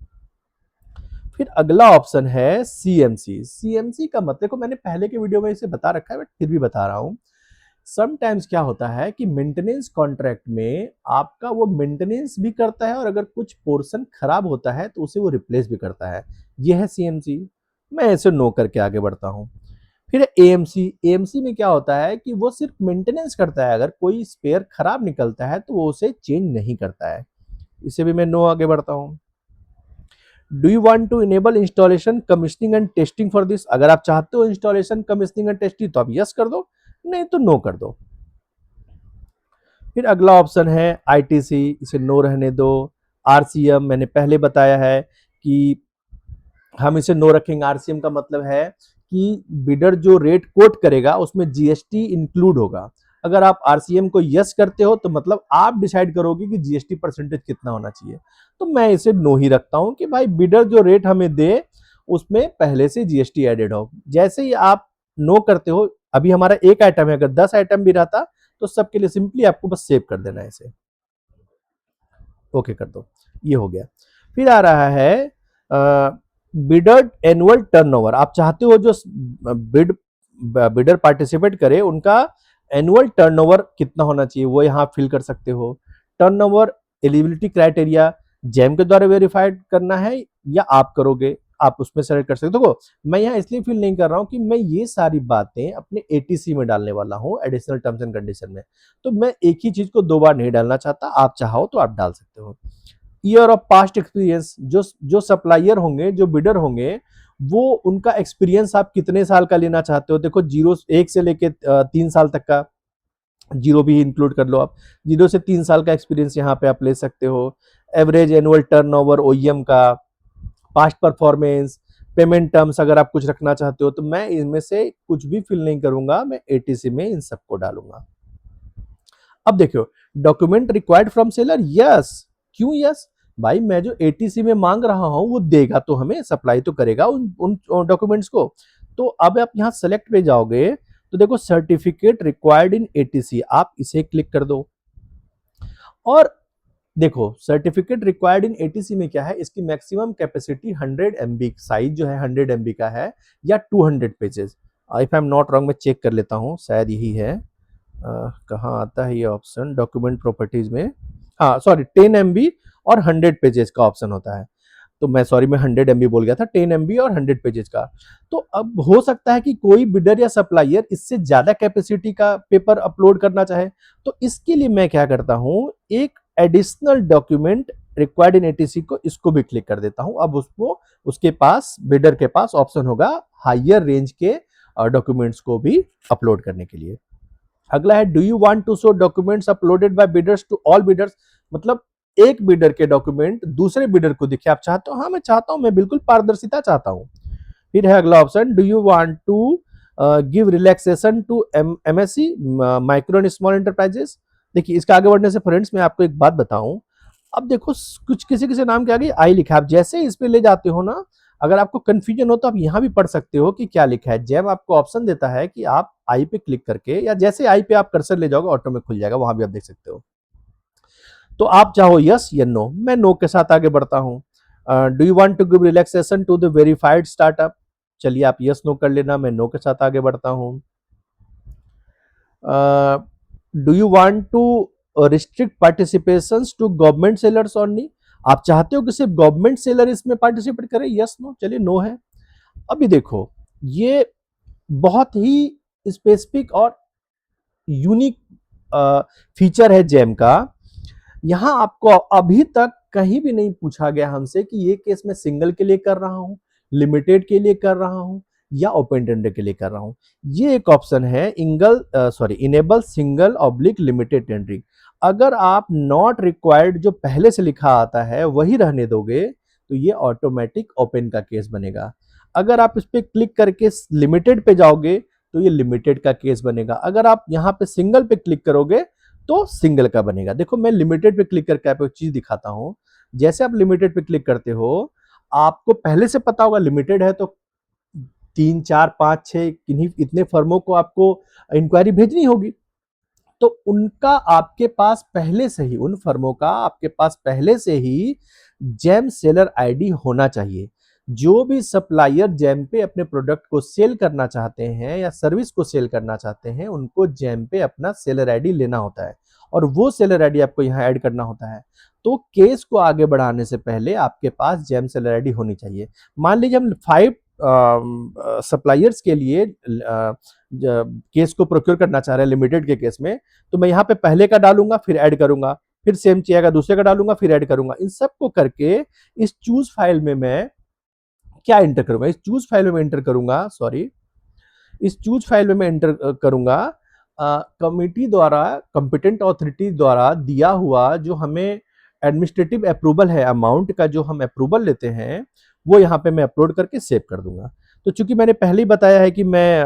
फिर अगला ऑप्शन है सीएमसी। सीएमसी का मतलब, देखो मैंने पहले के वीडियो में इसे बता रखा है, बट फिर भी बता रहा हूँ। समटाइम्स क्या होता है कि मेंटेनेंस कॉन्ट्रैक्ट में आपका वो मेंटेनेंस भी करता है, और अगर कुछ पोर्शन खराब होता है तो उसे वो रिप्लेस भी करता है। ये है सीएमसी। मैं इसे नो करके आगे बढ़ता हूँ। फिर एएमसी। एएमसी में क्या होता है कि वो सिर्फ मेंटेनेंस करता है, अगर कोई स्पेयर खराब निकलता है तो वो उसे चेंज नहीं करता है। इसे भी मैं नो आगे बढ़ता हूँ। Do you want to enable installation, commissioning and testing for this. अगर आप चाहते हो इंस्टॉलेशन, कमीशनिंग एंड टेस्टिंग, तो आप यस कर दो, नहीं तो नो कर दो। फिर अगला ऑप्शन है आईटीसी, इसे नो रहने दो। आरसीएम मैंने पहले बताया है कि हम इसे नो रखेंगे। आरसीएम का मतलब है कि बिडर जो रेट कोट करेगा उसमें जीएसटी इंक्लूड होगा। अगर आप आरसीएम को यस करते हो तो मतलब आप डिसाइड करोगे कि जीएसटी परसेंटेज कितना होना चाहिए। तो मैं इसे नो ही रखता हूं कि भाई बिडर जो रेट हमें दे उसमें पहले से जीएसटी एडेड हो। जैसे ही आप नो करते हो, अभी हमारा एक आइटम है, अगर 10 आइटम भी रहता तो सबके लिए सिंपली आपको बस सेव कर देना है इसे, ओके कर दो, ये हो गया। फिर आ रहा है बिडर एनुअल टर्नओवर, आप चाहते हो जो बिडर पार्टिसिपेट करे उनका एनुअल टर्नओवर कितना होना चाहिए, वो यहाँ फिल कर सकते हो। टर्नओवर एलिजिबिलिटी क्राइटेरिया जैम के द्वारा वेरीफाइड करना है या आप करोगे, आप उसमें सेलेक्ट कर सकते हो। देखो मैं यहाँ इसलिए फिल नहीं कर रहा हूँ कि मैं ये सारी बातें अपने एटीसी में डालने वाला हूँ, एडिशनल टर्म्स एंड कंडीशन में, तो मैं एक ही चीज को दो बार नहीं डालना चाहता। आप चाहो तो आप डाल सकते हो। ईयर ऑफ पास्ट एक्सपीरियंस, जो सप्लायर होंगे, जो बिडर होंगे, वो उनका एक्सपीरियंस आप कितने साल का लेना चाहते हो। देखो जीरो, 1 से लेके 3 साल तक का, जीरो भी इंक्लूड कर लो आप, 0 से 3 साल का एक्सपीरियंस यहाँ पे आप ले सकते हो। एवरेज एनुअल टर्नओवर ओईएम का, पास्ट परफॉर्मेंस, पेमेंट टर्म्स अगर आप कुछ रखना चाहते हो, तो मैं इनमें से कुछ भी फिल नहीं करूंगा, मैं एटीसी में इन सबको डालूंगा। अब देखो, document required from seller, yes. क्यों यस? भाई मैं जो एटीसी में मांग रहा हूं वो देगा तो हमें, सप्लाई तो करेगा उन डॉक्यूमेंट्स को। तो अब आप यहाँ सेलेक्ट पे जाओगे तो देखो सर्टिफिकेट रिक्वायर्ड इन एटीसी, आप इसे क्लिक कर दो। और देखो सर्टिफिकेट रिक्वायर्ड इन एटीसी में क्या है, इसकी मैक्सिमम कैपेसिटी 100 MB, साइज जो है 100 MB का है या 200 pages. If I am not wrong, मैं चेक कर लेता हूँ, शायद यही है। कहाँ आता है ये ऑप्शन, डॉक्यूमेंट प्रॉपर्टीज में, हाँ सॉरी, 10 MB और 100 पेजेस का ऑप्शन होता है। तो मैं सॉरी, मैं 100 MB बोल गया था, 10 MB और 100 पेजेस का। तो अब हो सकता है कि कोई बिडर या सप्लायर इससे ज्यादा कैपेसिटी का पेपर अपलोड करना चाहे, तो इसके लिए मैं क्या करता हूं, एक additional document required in ATC को, इसको भी क्लिक कर देता हूं। अब उसको, उसके पास, बिडर के पास ऑप्शन होगा हायर रेंज के डॉक्यूमेंट्स को भी अपलोड करने के लिए। अगला है, do you want to show documents uploaded by bidders to all bidders, मतलब एक बिडर के डॉक्यूमेंट दूसरे बिडर को दिखे, आप चाहते हो? हाँ मैं चाहता हूं, मैं बिल्कुल पारदर्शिता चाहता हूं। फिर है अगला option, do you want to give relaxation to MSC, micro and small enterprises. देखिए इसका आगे बढ़ने से फ्रेंड्स मैं आपको एक बात बताऊं, अब देखो कुछ किसी किसी नाम के आगे आई लिखा है, आप जैसे इस पे ले जाते हो ना, अगर आपको कंफ्यूजन हो तो आप यहाँ भी पढ़ सकते हो कि क्या लिखा है। जैम आपको ऑप्शन देता है कि आप आई पे क्लिक करके, या जैसे आई पे आप कर्सर ले जाओगे ऑटो में खुल जाएगा, वहां भी आप देख सकते हो। तो आप चाहो यस या नो, मैं नो के साथ आगे बढ़ता हूं। Do you want to give relaxation to the verified startup, चलिए आप यस नो कर लेना, मैं नो के साथ आगे बढ़ता हूं। Do you want to restrict participation to government sellers only, आप चाहते हो कि सिर्फ गवर्नमेंट सेलर इसमें पार्टिसिपेट करे, यस नो, चलिए नो है। अभी देखो ये बहुत ही स्पेसिफिक और यूनिक फीचर है जेम का। यहां आपको अभी तक कहीं भी नहीं पूछा गया हमसे कि ये केस मैं सिंगल के लिए कर रहा हूं, लिमिटेड के लिए कर रहा हूं या ओपन टेंडर के लिए कर रहा हूं। ये एक ऑप्शन है, enable single oblique limited tendering. अगर आप नॉट रिक्वायर्ड जो पहले से लिखा आता है वही रहने दोगे तो ये ऑटोमेटिक ओपन का केस बनेगा। अगर आप इस पे क्लिक करके लिमिटेड पे जाओगे तो ये लिमिटेड का केस बनेगा। अगर आप यहाँ पे सिंगल पे क्लिक करोगे तो सिंगल का बनेगा। देखो मैं लिमिटेड पे क्लिक करके आपको एक चीज दिखाता हूं। जैसे आप लिमिटेड पे क्लिक करते हो, आपको पहले से पता होगा लिमिटेड है तो 3 4 5 6 किन्हीं इतने फर्मों को आपको इंक्वायरी भेजनी होगी। तो उनका आपके पास पहले से ही, उन फर्मों का आपके पास पहले से ही जेम सेलर आईडी होना चाहिए। जो भी सप्लायर जेम पे अपने प्रोडक्ट को सेल करना चाहते हैं या सर्विस को सेल करना चाहते हैं, उनको जेम पे अपना सेलर आईडी लेना होता है और वो सेलर आईडी आपको यहाँ ऐड करना होता है। तो केस को आगे बढ़ाने से पहले आपके पास जेम सेलर आईडी होनी चाहिए। मान लीजिए हम 5 सप्लायर्स के लिए केस को प्रोक्योर करना चाह रहे हैं लिमिटेड के केस में, तो मैं यहाँ पे पहले का डालूंगा फिर ऐड करूंगा, फिर सेम चाहिएगा दूसरे का डालूंगा फिर ऐड करूंगा। इन सबको करके इस चूज फाइल में मैं क्या एंटर करूंगा, इस चूज फाइल में एंटर करूंगा, सॉरी, इस चूज फाइल में मैं एंटर करूंगा कमिटी द्वारा, कंपिटेंट अथॉरिटी द्वारा दिया हुआ जो हमें एडमिनिस्ट्रेटिव अप्रूवल है, अमाउंट का जो हम अप्रूवल लेते हैं, वो यहाँ पे मैं अपलोड करके सेव कर दूंगा। तो चूंकि मैंने पहले ही बताया है कि मैं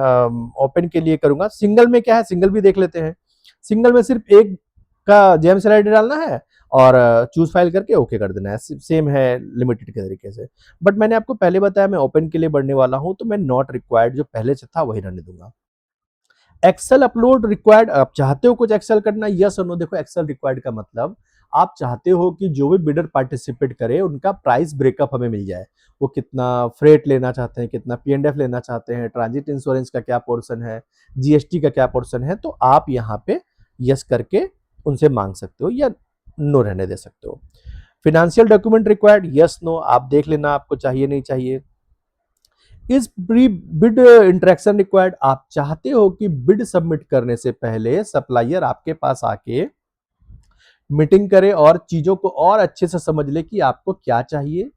ओपन के लिए करूंगा। सिंगल में क्या है, सिंगल भी देख लेते हैं। सिंगल में सिर्फ एक का जेम सेल आईडी डालना है और चूज फाइल करके ओके कर देना है, सेम है लिमिटेड के तरीके से। बट मैंने आपको पहले बताया मैं ओपन के लिए बढ़ने वाला हूं, तो मैं नॉट रिक्वायर्ड जो पहले से था वही रहने दूंगा। एक्सेल अपलोड रिक्वायर्ड, आप चाहते हो कुछ एक्सेल करना, यस और नो। देखो एक्सेल रिक्वायर्ड का मतलब आप चाहते हो कि जो भी बिडर पार्टिसिपेट करे उनका प्राइस ब्रेकअप हमें मिल जाए। वो कितना फ्रेट लेना चाहते हैं, कितना पी&एफ लेना चाहते हैं, ट्रांजिट इंश्योरेंस का क्या पोर्शन है, जीएसटी का क्या पोर्शन है, तो आप यहाँ पे यस करके उनसे मांग सकते हो या नो रहने दे सकते हो। Financial document required, yes no आप देख लेना आपको चाहिए नहीं चाहिए। Is pre bid interaction required, आप चाहते हो कि बिड सबमिट करने से पहले सप्लायर आपके पास आके मीटिंग करे और चीजों को और अच्छे से समझ ले कि आपको क्या चाहिए,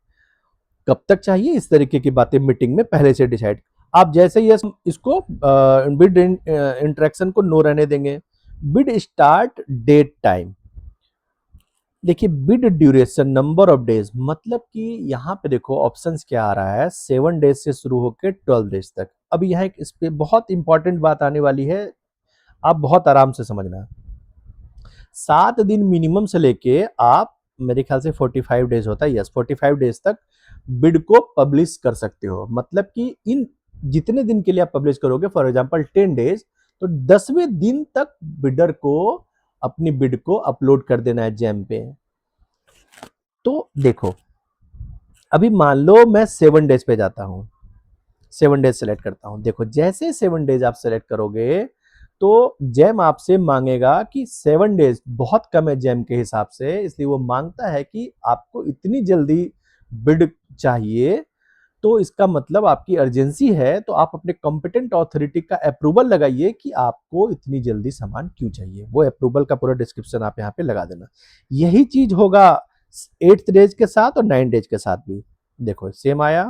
कब तक चाहिए, इस तरीके की बातें मीटिंग में पहले से डिसाइड। आप जैसे ही इसको बिड इंटरेक्शन को नो रहने देंगे। बिड स्टार्ट डेट टाइम, देखिए bid duration number of days, मतलब कि यहाँ पे देखो ऑप्शंस क्या आ रहा है, 7 डेज से शुरू होकर 12 डेज तक। अब यहाँ एक इस पे बहुत इंपॉर्टेंट बात आने वाली है, आप बहुत आराम से समझना। 7 दिन मिनिमम से लेके आप मेरे ख्याल से 45 डेज होता है, यस 45 डेज तक बिड को पब्लिश कर सकते हो। मतलब कि इन जितने दिन के लिए आप पब्लिश करोगे, फॉर एग्जांपल 10 डेज, तो 10वें दिन तक बिडर को अपनी बिड को अपलोड कर देना है जैम पे। तो देखो अभी मान लो मैं 7 डेज पे जाता हूं, 7 डेज सेलेक्ट करता हूं। देखो जैसे 7 डेज आप सेलेक्ट करोगे तो जैम आपसे मांगेगा कि 7 डेज बहुत कम है जैम के हिसाब से, इसलिए वो मांगता है कि आपको इतनी जल्दी बिड चाहिए, तो इसका मतलब आपकी अर्जेंसी है, तो आप अपने कॉम्पिटेंट अथॉरिटी का अप्रूवल लगाइए कि आपको इतनी जल्दी सामान क्यों चाहिए। वो अप्रूवल का पूरा डिस्क्रिप्शन आप यहाँ पे लगा देना। यही चीज होगा 8th डेज के साथ और 9 डेज के साथ भी। देखो सेम आया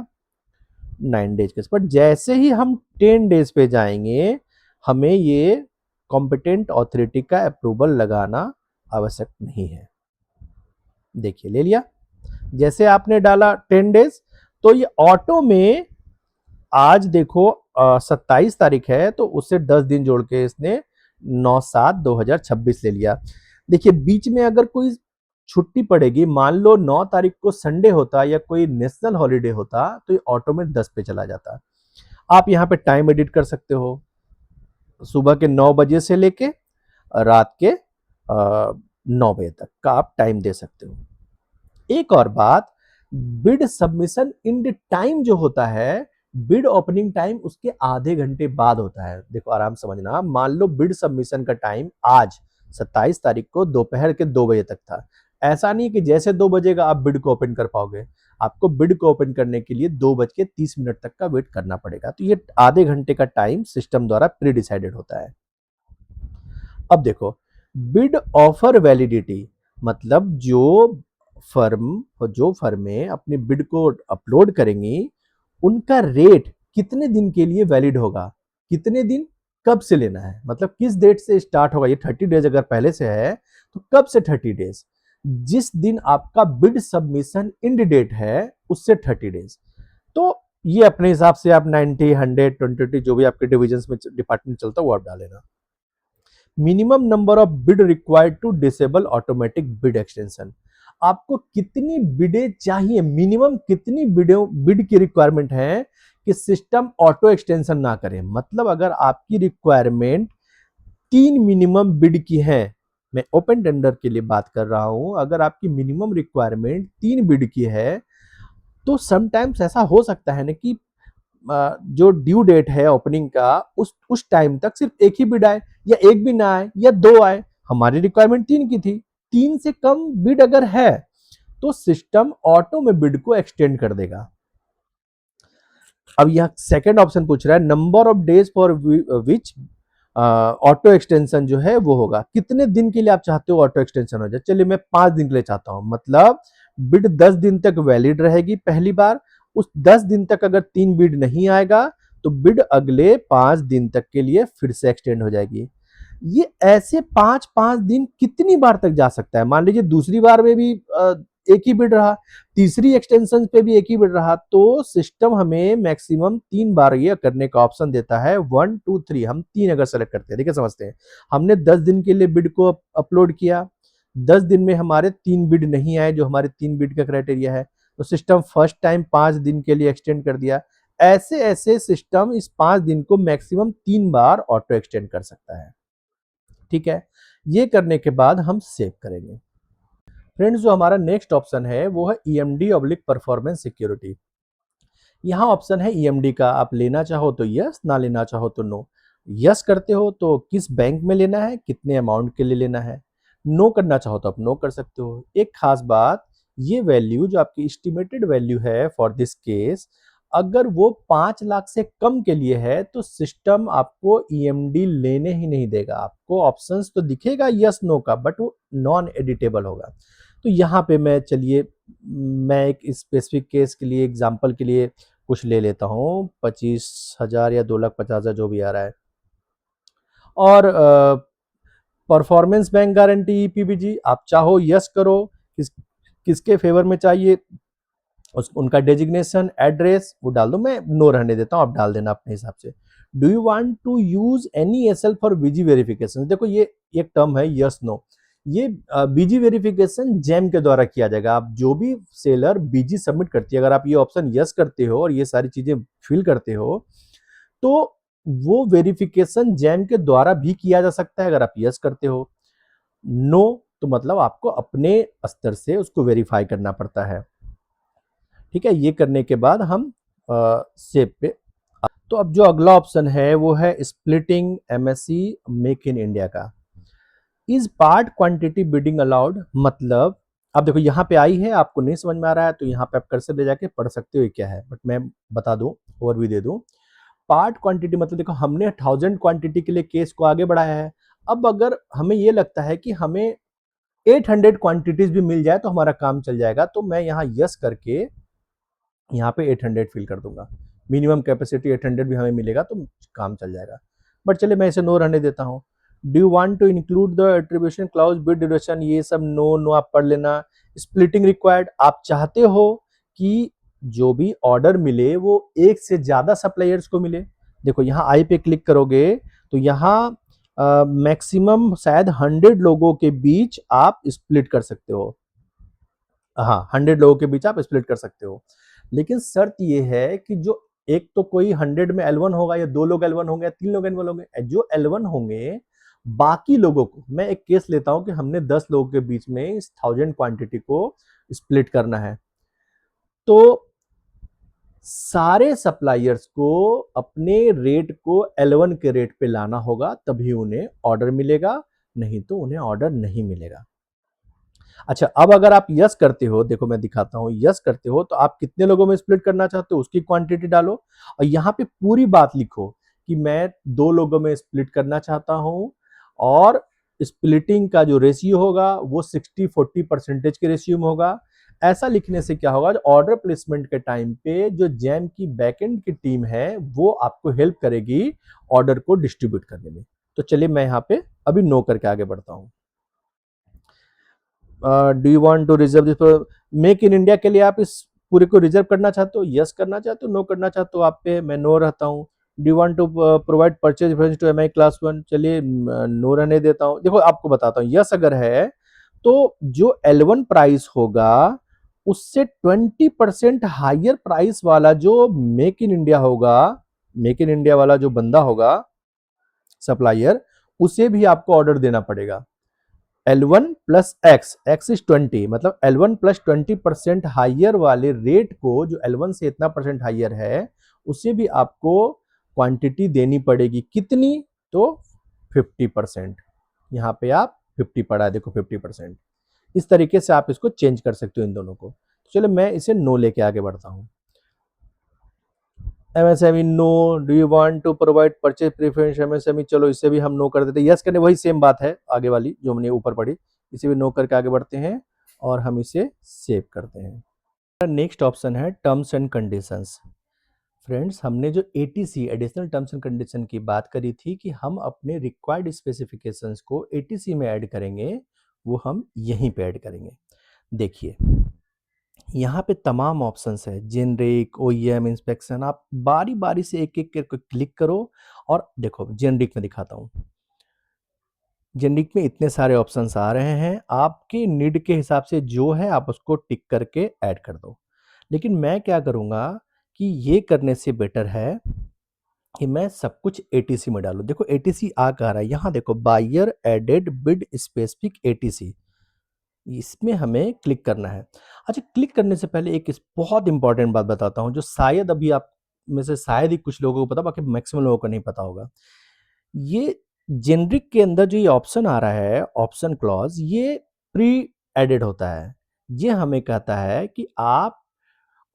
9 डेज के, बट जैसे ही हम 10 डेज पे जाएंगे हमें ये कॉम्पिटेंट अथॉरिटी का अप्रूवल लगाना आवश्यक नहीं है। देखिए ले लिया, जैसे आपने डाला 10 डेज, तो ये ऑटो में आज देखो 27 तारीख है, तो उससे 10 दिन जोड़ के इसने 9/7/2026 ले लिया। देखिए बीच में अगर कोई छुट्टी पड़ेगी, मान लो 9 तारीख को संडे होता या कोई नेशनल हॉलीडे होता, तो ये ऑटो में 10 पे चला जाता। आप यहाँ पे टाइम एडिट कर सकते हो, सुबह के 9 बजे से लेके रात के 9 बजे तक का आप टाइम दे सकते हो। एक और बात, bid submission in the time जो होता है, बिड ओपनिंग टाइम उसके आधे घंटे बाद होता है। देखो आराम समझना, मान लो बिड सबमिशन का टाइम आज 27 तारीख को दोपहर के 2 बजे तक था। ऐसा नहीं कि जैसे 2 बजेगा आप बिड को ओपन कर पाओगे, आपको बिड को ओपन करने के लिए 2:30 तक का वेट करना पड़ेगा। तो ये आधे घंटे का टाइम सिस्टम द्वारा प्री डिसाइडेड होता है। अब देखो बिड ऑफर वैलिडिटी, मतलब जो फर्में अपने बिड को अपलोड करेंगी उनका रेट कितने दिन के लिए वैलिड होगा, कितने दिन, कब से लेना है, मतलब किस डेट से स्टार्ट होगा। ये 30 डेज अगर पहले से है तो कब से 30 डेज, जिस दिन आपका बिड सबमिशन एंड डेट है उससे 30 डेज। तो ये अपने हिसाब से आप 90, 100, 20 जो भी आपके डिविजन में डिपार्टमेंट चलता है वो आप डालेना। Minimum number of bid required to disable automatic bid extension, आपको कितनी बिडे चाहिए, मिनिमम कितनी बिड की रिक्वायरमेंट है कि सिस्टम ऑटो एक्सटेंशन ना करे। मतलब अगर आपकी रिक्वायरमेंट 3 मिनिमम बिड की है, मैं ओपन टेंडर के लिए बात कर रहा हूं, अगर आपकी मिनिमम रिक्वायरमेंट 3 बिड की है, तो समटाइम्स ऐसा हो सकता है ना कि जो ड्यू डेट है ओपनिंग का उस टाइम तक सिर्फ एक ही बिड आए, या एक भी ना आए, या 2 आए। हमारी रिक्वायरमेंट 3 की थी, 3 से कम बिड अगर है तो सिस्टम ऑटो में बिड को एक्सटेंड कर देगा। अब यह सेकंड ऑप्शन पूछ रहा है number of days for which auto extension जो है वो होगा, कितने दिन के लिए आप चाहते हो ऑटो एक्सटेंशन हो जाए। चलिए मैं 5 दिन के लिए चाहता हूं, मतलब बिड 10 दिन तक वैलिड रहेगी पहली बार, उस 10 दिन तक अगर 3 बिड नहीं आएगा तो बिड अगले 5 दिन तक के लिए फिर से एक्सटेंड हो जाएगी। ये ऐसे 5-5 दिन कितनी बार तक जा सकता है। मान लीजिए दूसरी बार में भी एक ही बिड रहा, तीसरी एक्सटेंशन पे भी एक ही बिड रहा, तो सिस्टम हमें मैक्सिमम 3 बार ये करने का ऑप्शन देता है। 1, 2, 3, हम 3 अगर सेलेक्ट करते हैं, देखिए समझते हैं, हमने 10 दिन के लिए बिड को अपलोड किया, 10 दिन में हमारे 3 बिड नहीं आए जो हमारे 3 बिड का क्राइटेरिया है, तो सिस्टम फर्स्ट टाइम 5 दिन के लिए एक्सटेंड कर दिया। ऐसे ऐसे सिस्टम इस 5 दिन को मैक्सिमम 3 बार ऑटो एक्सटेंड कर सकता है। ठीक है, ये करने के बाद हम सेव करेंगे। फ्रेंड्स, जो हमारा नेक्स्ट ऑप्शन है वो है ईएमडी ऑब्लिक परफॉर्मेंस सिक्योरिटी। यहाँ ऑप्शन है ईएमडी का, आप लेना चाहो तो यस, ना लेना चाहो तो नो। यस करते हो तो किस बैंक में लेना है, कितने अमाउंट के लिए लेना है। नो करना चाहो तो आप नो कर सकते हो। एक खास बात, ये वैल्यू जो आपकी एस्टिमेटेड वैल्यू है फॉर दिस केस, अगर वो 5 लाख से कम के लिए है तो सिस्टम आपको ईएमडी लेने ही नहीं देगा। आपको ऑप्शंस तो दिखेगा यस नो का, बट वो नॉन एडिटेबल होगा। तो यहाँ पे मैं एक स्पेसिफिक केस के लिए, एग्जांपल के लिए कुछ ले लेता हूँ, 25,000 या 2,50,000 जो भी आ रहा है। और परफॉर्मेंस बैंक गारंटी पीबीजी, आप चाहो यस करो, किसके फेवर में चाहिए, उनका डेजिग्नेशन, एड्रेस वो डाल दो। मैं नो रहने देता हूँ, आप डाल देना अपने हिसाब से। Do you want to use any SL for BG verification, देखो ये एक टर्म है यस नो। ये बीजी वेरिफिकेशन जेम के द्वारा किया जाएगा। आप जो भी सेलर बीजी सबमिट करती है, अगर आप ये ऑप्शन यस करते हो और ये सारी चीजें फिल करते हो, तो वो वेरिफिकेशन जेम के द्वारा भी किया जा सकता है अगर आप यस करते हो। नो तो मतलब आपको अपने स्तर से उसको वेरीफाई करना पड़ता है। ठीक है, ये करने के बाद हम सेव पे। तो अब जो अगला ऑप्शन है वो है splitting MSC make in India का। Is part quantity bidding allowed, मतलब अब देखो यहाँ पे आई है, आपको नहीं समझ में आ रहा है तो यहाँ पे आप कर्सर ले जाके पढ़ सकते हो ये क्या है, बट मैं बता दूं, ओवरव्यू दे दूं। पार्ट क्वांटिटी मतलब देखो हमने 1000 क्वांटिटी के लिए केस को आगे बढ़ाया है। अब अगर हमें ये लगता है कि हमें 800 क्वांटिटीज भी मिल जाए तो हमारा काम चल जाएगा, तो मैं यहाँ यस करके यहाँ पे 800 फिल कर दूंगा। मिनिमम कैपेसिटी 800 भी हमें मिलेगा तो काम चल जाएगा। बट चलिए मैं इसे नो रहने देता हूँ। Do you want to include the attribution clause bid duration, ये सब नो नो आप पढ़ लेना। स्प्लिटिंग रिक्वायर्ड, आप चाहते हो कि जो भी ऑर्डर मिले वो एक से ज्यादा सप्लायर्स को मिले। देखो यहाँ आई पे क्लिक करोगे तो यहाँ मैक्सिमम शायद 100 लोगों के बीच आप स्प्लिट कर सकते हो। हाँ, 100 लोगों के बीच आप स्प्लिट कर सकते हो। लेकिन शर्त ये है कि जो एक तो कोई 100 में L1 होगा, या 2 लोग L1 होंगे, या 3 लोग L1 होंगे, जो L1 होंगे बाकी लोगों को, मैं एक केस लेता हूं कि हमने 10 लोगों के बीच में इस 1000 क्वांटिटी को स्प्लिट करना है, तो सारे सप्लायर्स को अपने रेट को L1 के रेट पे लाना होगा, तभी उन्हें ऑर्डर मिलेगा, नहीं तो उन्हें ऑर्डर नहीं मिलेगा। अच्छा, अब अगर आप यस करते हो, देखो मैं दिखाता हूं, यस करते हो तो आप कितने लोगों में स्प्लिट करना चाहते हो उसकी क्वांटिटी डालो, और यहाँ पे पूरी बात लिखो कि मैं 2 लोगों में स्प्लिट करना चाहता हूं, और स्प्लिटिंग का जो रेशियो होगा वो 60-40% के रेशियो में होगा। ऐसा लिखने से क्या होगा, ऑर्डर प्लेसमेंट के टाइम पे जो जैम की बैकएंड की टीम है वो आपको हेल्प करेगी ऑर्डर को डिस्ट्रीब्यूट करने में। तो चलिए मैं यहाँ पे अभी नो करके आगे बढ़ता हूँ। Do you want to reserve this, make in India के लिए आप इस पूरे को रिजर्व करना चाहते हो, यस करना चाहते हो, नो करना चाहते हो, आप पे मैं नो रहता हूँ। Do you want to provide purchase reference to MI class 1, चलिए नो रहने देता हूँ। देखो आपको बताता हूँ, यस अगर है तो जो L1 प्राइस होगा उससे 20% हायर प्राइस वाला जो मेक इन इंडिया होगा, मेक इन इंडिया वाला जो बंदा होगा सप्लायर, उसे भी आपको ऑर्डर देना पड़ेगा। L1 plus x, x is 20, मतलब L1 प्लस 20% हाइयर वाले रेट को, जो L1 से इतना परसेंट हाइयर है, उसे भी आपको क्वांटिटी देनी पड़ेगी। कितनी, तो 50%। यहाँ पे आप 50 पड़ा है, देखो 50%। इस तरीके से आप इसको चेंज कर सकते हो इन दोनों को। तो चलो मैं इसे नो लेके आगे बढ़ता हूँ। MSME no, do you want to provide purchase preference MSME, चलो इसे भी हम नो कर देते हैं। यस करने वही सेम बात है आगे वाली जो हमने ऊपर पढ़ी, इसे भी नो करके आगे बढ़ते हैं और हम इसे सेव करते हैं। नेक्स्ट ऑप्शन है टर्म्स एंड कंडीशंस। फ्रेंड्स, हमने जो ATC additional terms and condition की बात करी थी कि हम अपने रिक्वायर्ड स्पेसिफिकेशंस को एटीसी में ऐड करेंगे, वो हम यहीं पे ऐड करेंगे। देखिए यहाँ पे तमाम ऑप्शंस है, जेनरिक, ओईएम, इंस्पेक्शन, आप बारी बारी से एक एक करके क्लिक करो और देखो जेनरिक में दिखाता हूँ। जेनरिक में इतने सारे ऑप्शंस आ रहे हैं, आपके नीड के हिसाब से जो है आप उसको टिक करके ऐड कर दो। लेकिन मैं क्या करूँगा कि ये करने से बेटर है कि मैं सब कुछ एटीसी में डालूं। देखो एटीसी आ कह रहा है, यहाँ देखो buyer added bid specific ATC, इसमें हमें क्लिक करना है। अच्छा, क्लिक करने से पहले एक इस बहुत इंपॉर्टेंट बात बताता हूँ, जो शायद अभी आप में से शायद ही कुछ लोगों को पता, बाकी मैक्सिमम लोगों को नहीं पता होगा। ये जेनरिक के अंदर जो ये ऑप्शन आ रहा है, ऑप्शन क्लॉज, ये प्री एडेड होता है। ये हमें कहता है कि आप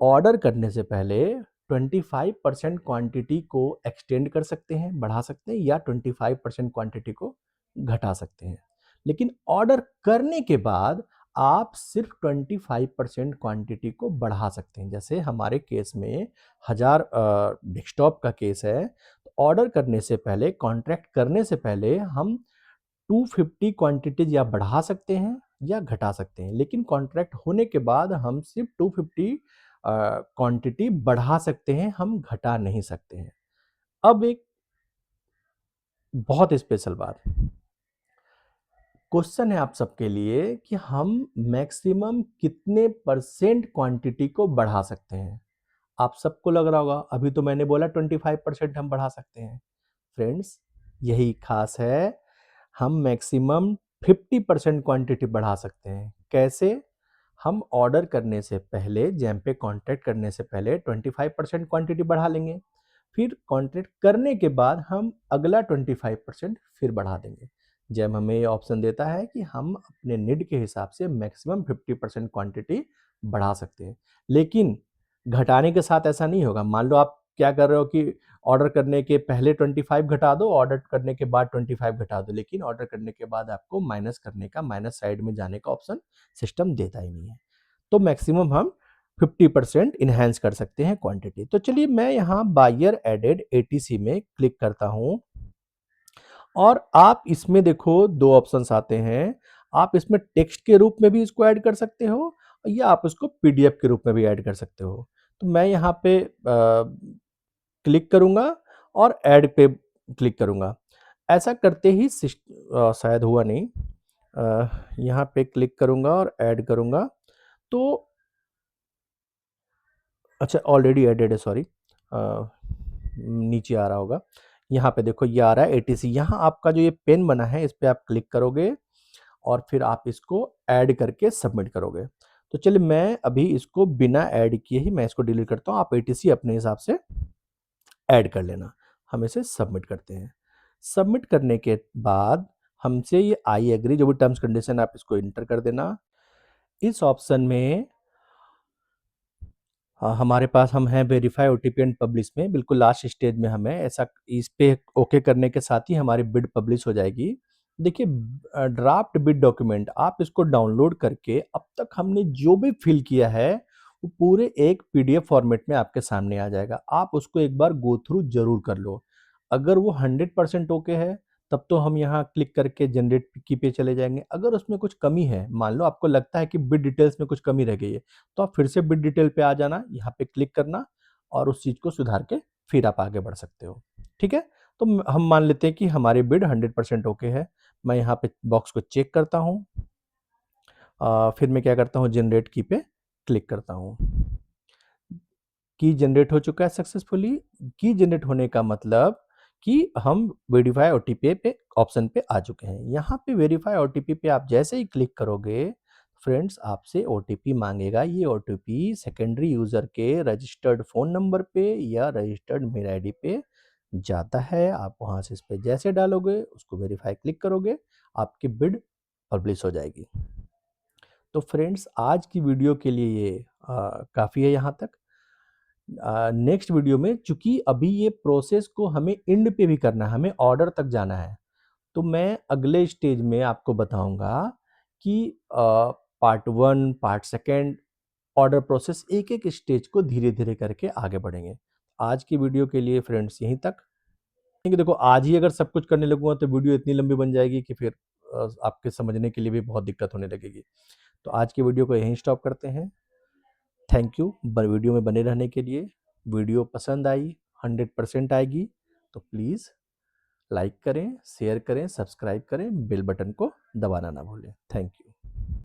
ऑर्डर करने से पहले 25% क्वांटिटी को एक्सटेंड कर सकते हैं, बढ़ा सकते हैं, या 25% क्वांटिटी को घटा सकते हैं। लेकिन ऑर्डर करने के बाद आप सिर्फ 25% क्वांटिटी को बढ़ा सकते हैं। जैसे हमारे केस में 1000 डेस्कटॉप का केस है, तो ऑर्डर करने से पहले, कॉन्ट्रैक्ट करने से पहले हम 250 क्वांटिटीज या बढ़ा सकते हैं या घटा सकते हैं। लेकिन कॉन्ट्रैक्ट होने के बाद हम सिर्फ 250 क्वांटिटी बढ़ा सकते हैं, हम घटा नहीं सकते हैं। अब एक बहुत स्पेशल बात, क्वेश्चन है आप सबके लिए कि हम मैक्सिमम कितने परसेंट क्वांटिटी को बढ़ा सकते हैं। आप सबको लग रहा होगा अभी तो मैंने बोला 25% हम बढ़ा सकते हैं। फ्रेंड्स, यही खास है, हम मैक्सिमम 50% क्वांटिटी बढ़ा सकते हैं। कैसे? हम ऑर्डर करने से पहले, जैम पे कॉन्टैक्ट करने से पहले 25% क्वांटिटी बढ़ा लेंगे, फिर कॉन्टैक्ट करने के बाद हम अगला 25% फिर बढ़ा देंगे। जैम हमें ये ऑप्शन देता है कि हम अपने नीड के हिसाब से मैक्सिमम 50% क्वांटिटी बढ़ा सकते हैं। लेकिन घटाने के साथ ऐसा नहीं होगा। मान लो आप क्या कर रहे हो कि ऑर्डर करने के पहले 25 घटा दो, ऑर्डर करने के बाद 25 घटा दो, लेकिन ऑर्डर करने के बाद आपको माइनस करने का, माइनस साइड में जाने का ऑप्शन सिस्टम देता ही नहीं है। तो मैक्सिमम हम 50% इनहैंस कर सकते हैं क्वांटिटी। तो चलिए मैं यहाँ बायर एडेड एटीसी में क्लिक करता हूँ, और आप इसमें देखो दो ऑप्शंस आते हैं। आप इसमें टेक्स्ट के रूप में भी इसको ऐड कर सकते हो, या आप इसको पीडीएफ के रूप में भी ऐड कर सकते हो। तो मैं यहाँ पे क्लिक करूंगा और ऐड पे क्लिक करूंगा। ऐसा करते ही शायद हुआ नहीं, यहाँ पे क्लिक करूंगा और ऐड करूंगा, तो अच्छा ऑलरेडी एडेड है, सॉरी, नीचे आ रहा होगा। यहाँ पे देखो ये आ रहा है एटीसी। यहाँ आपका जो ये पेन बना है, इस पे आप क्लिक करोगे और फिर आप इसको ऐड करके सबमिट करोगे। तो चलिए मैं अभी इसको बिना ऐड किए ही मैं इसको डिलीट करता हूँ। आप एटीसी अपने हिसाब से ऐड कर लेना। हम इसे सबमिट करते हैं। सबमिट करने के बाद हमसे ये आई एग्री, जो भी टर्म्स कंडीशन, आप इसको इंटर कर देना। इस ऑप्शन में हमारे पास हम हैं वेरीफाई ओटीपी एंड पब्लिश में, बिल्कुल लास्ट स्टेज में हमें ऐसा, इस पे ओके करने के साथ ही हमारी बिड पब्लिश हो जाएगी। देखिए, ड्राफ्ट बिड डॉक्यूमेंट आप इसको डाउनलोड करके अब तक हमने जो भी फिल किया है वो पूरे एक पीडीएफ फॉर्मेट में आपके सामने आ जाएगा। आप उसको एक बार गो थ्रू जरूर कर लो। अगर वो 100% ओके है, तब तो हम यहाँ क्लिक करके जनरेट की पे चले जाएंगे। अगर उसमें कुछ कमी है, मान लो आपको लगता है कि बिड डिटेल्स में कुछ कमी रह गई है, तो आप फिर से बिड डिटेल पे आ जाना, यहाँ पे क्लिक करना और उस चीज़ को सुधार के फिर आप आगे बढ़ सकते हो। ठीक है? तो हम मान लेते हैं कि हमारी बिड 100% ओके है। मैं यहाँ पे बॉक्स को चेक करता हूँ, फिर मैं क्या करता हूँ, जनरेट की पे क्लिक करता हूँ। की जनरेट हो चुका है सक्सेसफुली। की जनरेट होने का मतलब कि हम वेरीफाई ओटीपी पे ऑप्शन पे आ चुके हैं। यहाँ पे वेरीफाई ओटीपी पे आप जैसे ही क्लिक करोगे, फ्रेंड्स आपसे ओटीपी मांगेगा। ये ओटीपी सेकेंडरी यूजर के रजिस्टर्ड फ़ोन नंबर पे या रजिस्टर्ड मेल आईडी पे जाता है। आप वहाँ से इस पे जैसे डालोगे, उसको वेरीफाई क्लिक करोगे, आपकी बिड पब्लिश हो जाएगी। तो फ्रेंड्स, आज की वीडियो के लिए ये काफ़ी है यहाँ तक। नेक्स्ट वीडियो में, चूंकि अभी ये प्रोसेस को हमें एंड पे भी करना है, हमें ऑर्डर तक जाना है, तो मैं अगले स्टेज में आपको बताऊंगा कि part 1, part second, order process, एक एक स्टेज को धीरे धीरे करके आगे बढ़ेंगे। आज की वीडियो के लिए फ्रेंड्स यहीं तक। क्योंकि देखो, आज ही अगर सब कुछ करने लगूंगा तो वीडियो इतनी लंबी बन जाएगी कि फिर आपके समझने के लिए भी बहुत दिक्कत होने लगेगी। तो आज की वीडियो को यहीं स्टॉप करते हैं। थैंक यू वीडियो में बने रहने के लिए। वीडियो पसंद आई, 100% आएगी, तो प्लीज़ लाइक करें, शेयर करें, सब्सक्राइब करें, बेल बटन को दबाना ना भूलें। Thank you.